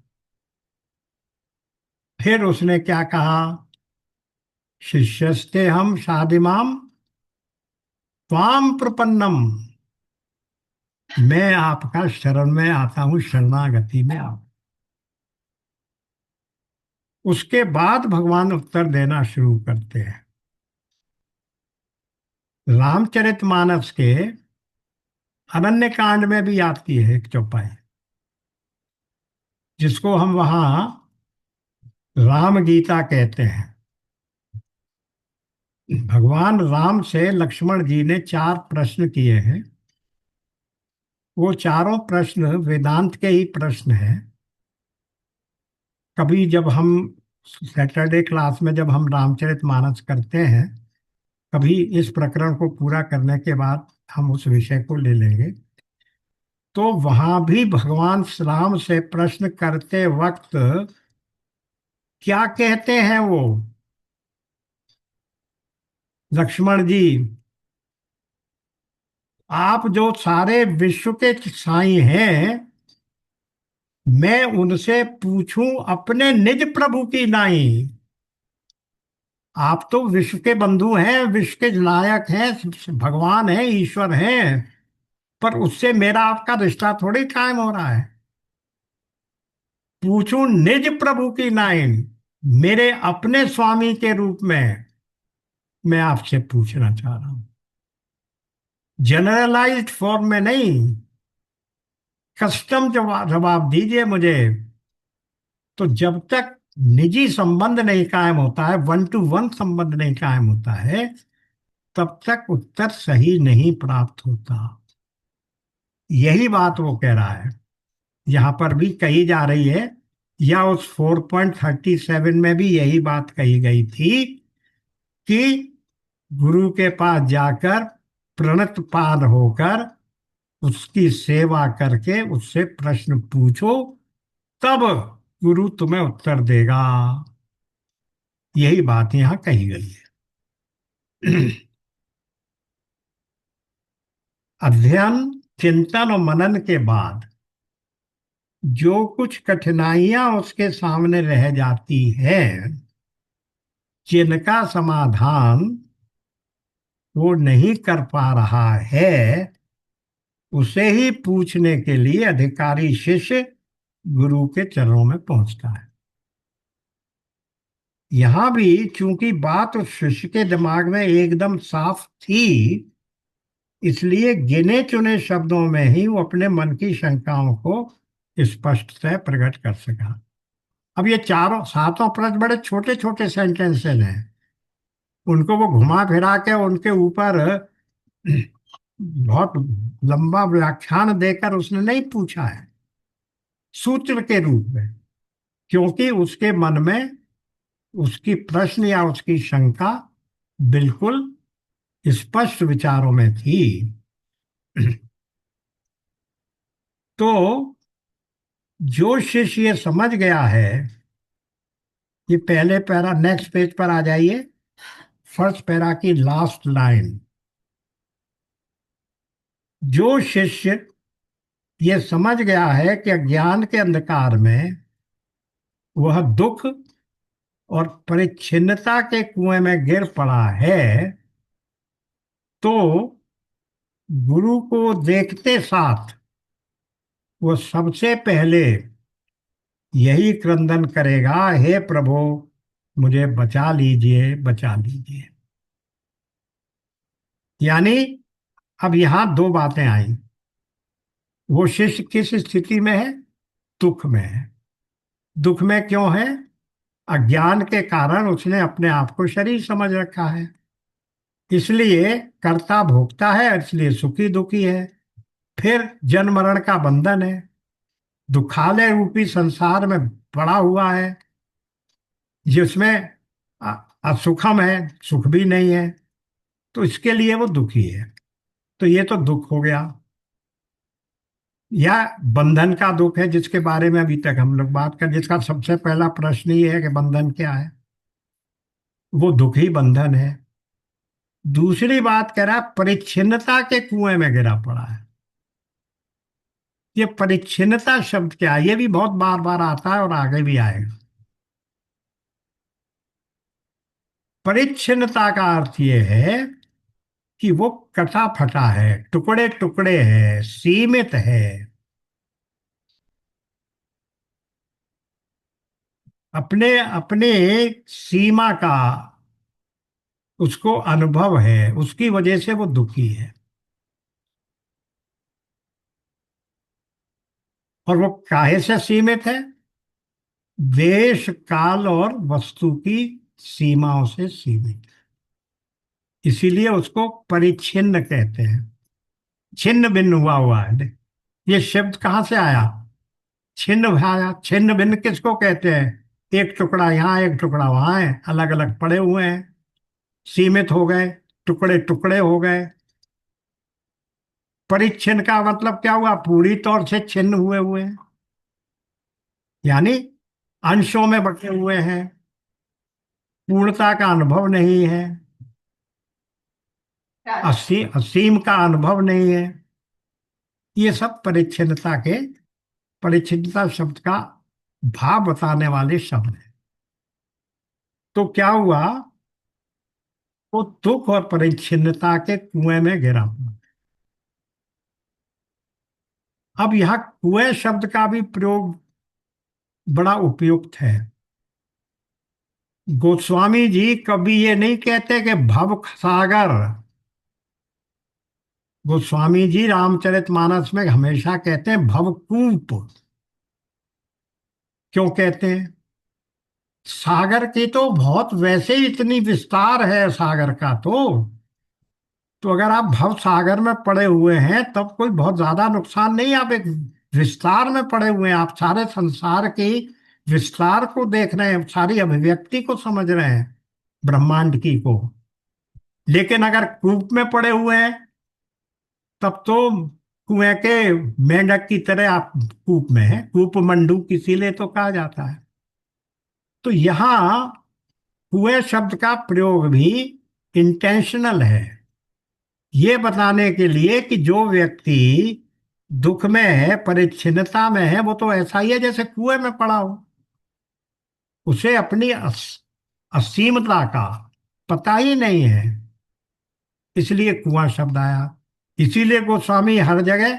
फिर उसने क्या कहा? शिष्यस्ते हम शादिमाम त्वाम प्रपन्नम। मैं आपका शरण में आता हूं, शरणागति में आप। उसके बाद भगवान उत्तर देना शुरू करते हैं। रामचरितमानस के अरण्य कांड में भी आती है एक चौपाई, जिसको हम वहां राम गीता कहते हैं। भगवान राम से लक्ष्मण जी ने 4 प्रश्न किए हैं। वो चारों प्रश्न वेदांत के ही प्रश्न हैं। कभी जब हम सैटरडे क्लास में जब हम रामचरितमानस करते हैं, कभी इस प्रकरण को पूरा करने के बाद हम उस विषय को ले लेंगे। तो वहां भी भगवान श्री राम से प्रश्न करते वक्त क्या कहते हैं वो? लक्ष्मण जी, आप जो सारे विश्व के साई हैं, मैं उनसे पूछूं अपने निज प्रभु की नाई। आप तो विश्व के बंधु हैं, विश्व के नायक हैं, भगवान हैं, ईश्वर हैं, पर उससे मेरा आपका रिश्ता थोड़ी कायम हो रहा है। पूछूं निज प्रभु की नाई, मेरे अपने स्वामी के रूप में मैं आपसे पूछना चाह रहा हूं। जनरलाइज्ड फॉर्म में नहीं, कस्टम जवाब जवाब दीजिए मुझे। तो जब तक निजी संबंध नहीं कायम होता है, वन टू वन संबंध नहीं कायम होता है, तब तक उत्तर सही नहीं प्राप्त होता। यही बात वो कह रहा है, यहां पर भी कही जा रही है, या उस 4.37 में भी यही बात कही गई थी कि गुरु के पास जाकर प्रणत पाद होकर उसकी सेवा करके उससे प्रश्न पूछो, तब गुरु तुम्हें उत्तर देगा। यही बात यहां कही गई है। अध्ययन, चिंतन और मनन के बाद जो कुछ कठिनाइयां उसके सामने रह जाती है, जिनका समाधान वो नहीं कर पा रहा है, उसे ही पूछने के लिए अधिकारी शिष्य गुरु के चरणों में पहुंचता है। यहां भी चूंकि बात उस शिष्य के दिमाग में एकदम साफ थी, इसलिए गिने चुने शब्दों में ही वो अपने मन की शंकाओं को स्पष्टतः प्रकट कर सका। अब ये चारों सातों प्रश्न बड़े छोटे छोटे सेंटेंसेस हैं, उनको वो घुमा फिरा के उनके ऊपर बहुत लंबा व्याख्यान देकर उसने नहीं पूछा है, सूत्र के रूप में, क्योंकि उसके मन में उसकी प्रश्न या उसकी शंका बिल्कुल स्पष्ट विचारों में थी। तो जो शिष्य ये समझ गया है, ये पहले पैरा, नेक्स्ट पेज पर आ जाइए, फर्स्ट पैरा की लास्ट लाइन। जो शिष्य ये समझ गया है कि अज्ञान के अंधकार में वह दुख और परिच्छिन्नता के कुएं में गिर पड़ा है, तो गुरु को देखते साथ वो सबसे पहले यही क्रंदन करेगा, हे प्रभु मुझे बचा लीजिए, बचा लीजिए। यानी अब यहां दो बातें आई। वो शिष्य किस स्थिति में है? दुख में है। दुख में क्यों है? अज्ञान के कारण उसने अपने आप को शरीर समझ रखा है, इसलिए कर्ता भोगता है, इसलिए सुखी दुखी है। फिर जन्म मरण का बंधन है, दुखालय रूपी संसार में पड़ा हुआ है, जिसमें अ- असुखम है, सुख भी नहीं है, तो इसके लिए वो दुखी है। तो ये तो दुख हो गया, या बंधन का दुख है, जिसके बारे में अभी तक हम लोग बात कर, जिसका सबसे पहला प्रश्न ये है कि बंधन क्या है। वो दुख ही बंधन है। दूसरी बात कह रहा है, परिच्छिन्नता के कुएं में गिरा पड़ा है। ये परिच्छिन्नता शब्द क्या है? ये भी बहुत बार बार आता है और आगे भी आएगा। परिच्छिन्नता का अर्थ ये है कि वो कटा फटा है, टुकड़े टुकड़े है, सीमित है, अपने अपने सीमा का उसको अनुभव है, उसकी वजह से वो दुखी है। और वो काहे से सीमित है? देश काल और वस्तु की सीमाओं से सीमित, इसीलिए उसको परिच्छिन्न कहते हैं। छिन्न भिन्न हुआ है। ये शब्द कहाँ से आया? छिन्न आया। छिन्न भिन्न किसको कहते हैं? एक टुकड़ा यहाँ, एक टुकड़ा वहां है, अलग अलग पड़े हुए हैं, सीमित हो गए, टुकड़े टुकड़े हो गए। परिच्छिन्न का मतलब क्या हुआ? पूरी तौर से छिन्न हुए हुए हैं, यानी अंशों में बटे हुए हैं, पूर्णता का अनुभव नहीं है, असीम का अनुभव नहीं है। ये सब परिच्छिन्नता के, परिच्छिन्नता शब्द का भाव बताने वाले शब्द हैं। तो क्या हुआ? वो दुख और परिच्छिन्नता के कुएं में गिरा हुआ। अब यह कुएं शब्द का भी प्रयोग बड़ा उपयुक्त है। गोस्वामी जी कभी ये नहीं कहते कि भव सागर। गोस्वामी जी रामचरितमानस में हमेशा कहते हैं भवकूप। क्यों कहते हैं? सागर की तो बहुत वैसे ही इतनी विस्तार है सागर का, तो अगर आप भव सागर में पड़े हुए हैं तब कोई बहुत ज्यादा नुकसान नहीं। आप एक विस्तार में पड़े हुए हैं, आप सारे संसार की विस्तार को देख रहे हैं, सारी अभिव्यक्ति को समझ रहे हैं, ब्रह्मांड की को। लेकिन अगर कूप में पड़े हुए हैं तब तो कुएं के मेंढक की तरह आप कूप में हैं, कूप मंडूक इसीलिए तो कहा जाता है। तो यहाँ कुएं शब्द का प्रयोग भी इंटेंशनल है, ये बताने के लिए कि जो व्यक्ति दुख में है, परिच्छिन्नता में है, वो तो ऐसा ही है जैसे कुएं में पड़ा हो। उसे अपनी असीमता का पता ही नहीं है, इसलिए कुआं शब्द आया। इसीलिए गोस्वामी हर जगह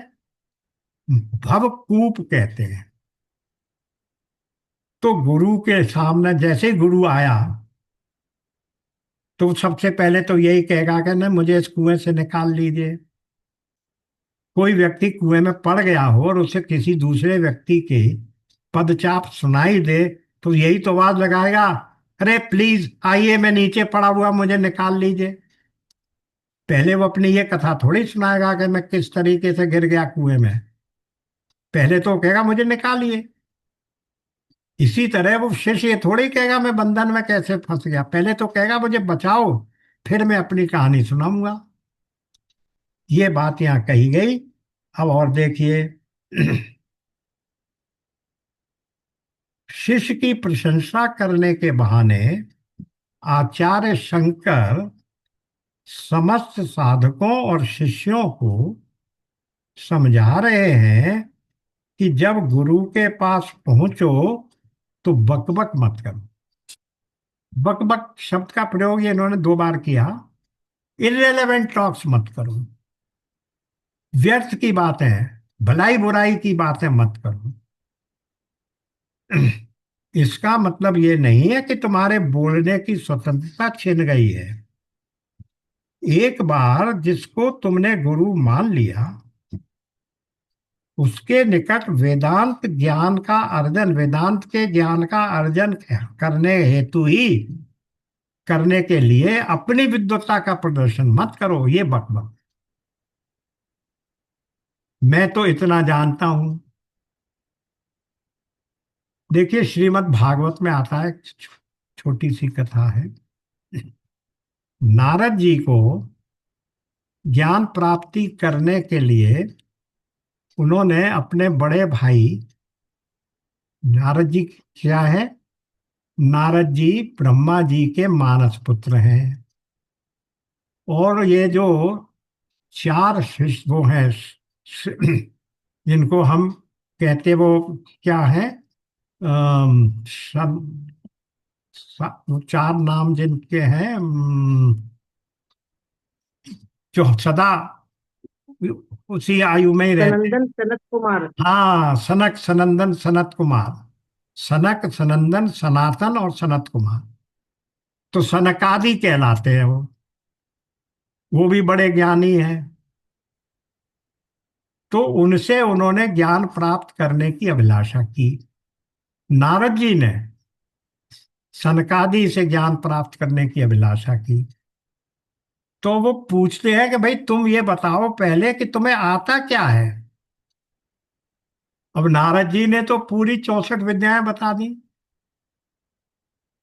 भवकूप कहते हैं। तो गुरु के सामने जैसे ही गुरु आया तो सबसे पहले तो यही कहेगा कि ना मुझे इस कुएं से निकाल लीजिए। कोई व्यक्ति कुएं में पड़ गया हो और उसे किसी दूसरे व्यक्ति के पदचाप सुनाई दे तो यही तो आवाज लगाएगा, अरे प्लीज आइए, मैं नीचे पड़ा हुआ, मुझे निकाल लीजिए। पहले वो अपनी ये कथा थोड़ी सुनाएगा कि मैं किस तरीके से गिर गया कुएं में। पहले तो कहेगा मुझे निकालिए। इसी तरह वो शिष्य ये थोड़ी कहेगा मैं बंधन में कैसे फंस गया, पहले तो कहेगा मुझे बचाओ, फिर मैं अपनी कहानी सुनाऊंगा। ये बात यहाँ कही गई। अब और देखिए, शिष्य की प्रशंसा करने के बहाने आचार्य शंकर समस्त साधकों और शिष्यों को समझा रहे हैं कि जब गुरु के पास पहुंचो तो बकबक मत करो। बकबक शब्द का प्रयोग ये इन्होंने 2 बार किया। इररेलेवेंट टॉक्स मत करो, व्यर्थ की बातें, भलाई बुराई की बातें मत करो। इसका मतलब ये नहीं है कि तुम्हारे बोलने की स्वतंत्रता छिन गई है। एक बार जिसको तुमने गुरु मान लिया, उसके निकट वेदांत के ज्ञान का अर्जन करने हेतु ही, करने के लिए अपनी विद्वत्ता का प्रदर्शन मत करो। ये बकबक, मैं तो इतना जानता हूं। देखिए, श्रीमद् भागवत में आता है, छोटी सी कथा है। नारद जी को ज्ञान प्राप्ति करने के लिए उन्होंने अपने बड़े भाई, नारद जी क्या है, नारद जी ब्रह्मा जी के मानस पुत्र हैं। और ये जो 4 शिष्य वो हैं, जिनको हम कहते, वो क्या है, सब वो 4 नाम जिनके हैं, जो सदा उसी आयु में ही रहते हैं। सनंदन सनत कुमार। हाँ, सनक सनंदन सनत कुमार। सनक सनंदन सनातन और सनत कुमार, तो सनकादि कहलाते हैं वो भी बड़े ज्ञानी हैं। तो उनसे उन्होंने ज्ञान प्राप्त करने की अभिलाषा की। नारद जी ने सनकादि से ज्ञान प्राप्त करने की अभिलाषा की। तो वो पूछते हैं कि भाई तुम ये बताओ पहले कि तुम्हें आता क्या है। अब नारद जी ने तो पूरी 64 विद्याएं बता दी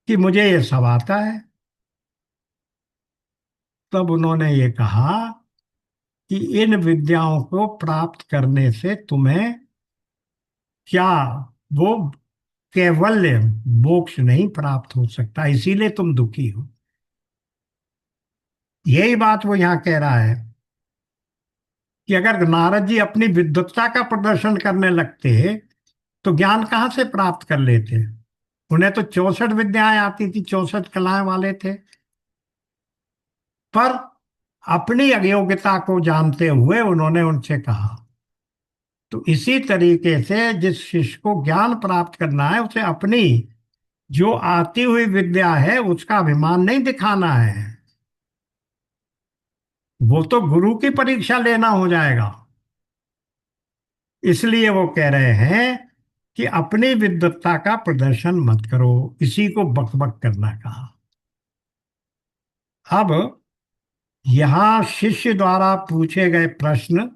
कि मुझे ये सब आता है। तब उन्होंने ये कहा कि इन विद्याओं को प्राप्त करने से तुम्हें क्या, वो कैवल्य मोक्ष नहीं प्राप्त हो सकता, इसीलिए तुम दुखी हो। यही बात वो यहाँ कह रहा है कि अगर नारद जी अपनी विद्वत्ता का प्रदर्शन करने लगते तो ज्ञान कहाँ से प्राप्त कर लेते। उन्हें तो 64 विद्याएं आती थी, 64 कलाएं वाले थे। पर अपनी अयोग्यता को जानते हुए उन्होंने उनसे कहा। तो इसी तरीके से जिस शिष्य को ज्ञान प्राप्त करना है, उसे अपनी जो आती हुई विद्या है उसका अभिमान नहीं दिखाना है। वो तो गुरु की परीक्षा लेना हो जाएगा। इसलिए वो कह रहे हैं कि अपनी विद्वत्ता का प्रदर्शन मत करो। इसी को बकबक करना कहा। अब यहां शिष्य द्वारा पूछे गए प्रश्न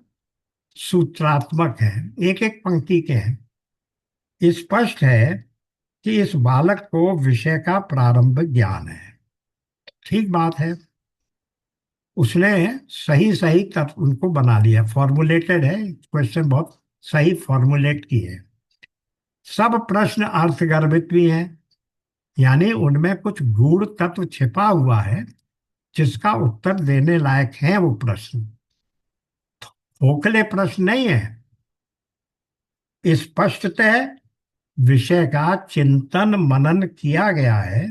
सूत्रात्मक हैं, एक एक पंक्ति के हैं। स्पष्ट है कि इस बालक को विषय का प्रारंभिक ज्ञान है। ठीक बात है, उसने सही सही तत्व उनको बना लिया, फॉर्मुलेटेड है क्वेश्चन, बहुत सही फॉर्मुलेट की है। सब प्रश्न अर्थगर्भित भी हैं, यानी उनमें कुछ गूढ़ तत्व छिपा हुआ है जिसका उत्तर देने लायक है वो प्रश्न, खोखले प्रश्न नहीं है। स्पष्टतः विषय का चिंतन मनन किया गया है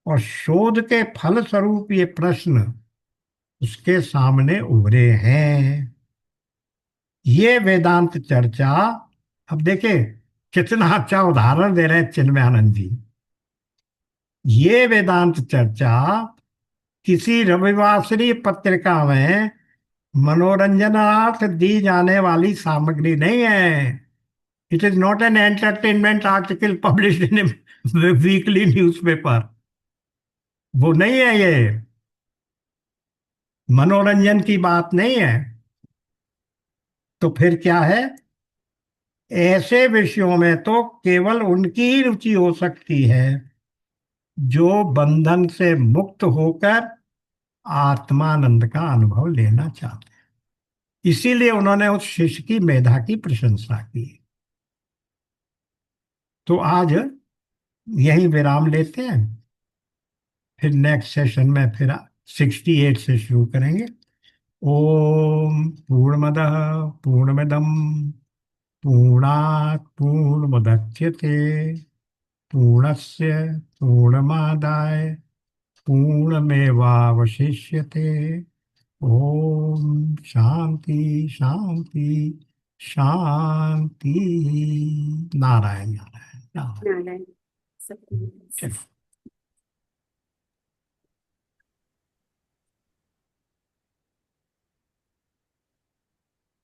और शोध के फल स्वरूप ये प्रश्न उसके सामने उभरे हैं। ये वेदांत चर्चा, अब देखिए कितना अच्छा उदाहरण दे रहे हैं चिन्मयानंद जी। ये वेदांत चर्चा किसी रविवासरी पत्रिका में मनोरंजनार्थ दी जाने वाली सामग्री नहीं है। It is not an entertainment article published in weekly newspaper. वो नहीं है ये। मनोरंजन की बात नहीं है, तो फिर क्या है? ऐसे विषयों में तो केवल उनकी ही रुचि हो सकती है जो बंधन से मुक्त होकर आत्मानंद का अनुभव लेना चाहते हैं। इसीलिए उन्होंने उस शिष्य की मेधा की प्रशंसा की। तो आज यही विराम लेते हैं, फिर नेक्स्ट सेशन में फिर 68 से शुरू करेंगे। ओम पूर्णमदः पूर्णमिदं पूर्णात् पूर्णमुदच्यते पूर्णस्य पूर्णमादाय पूर्णमेवावशिष्यते। ओम शांति शांति शांति। नारायण नारायण नारायण। नारायण। सत्य। चलो।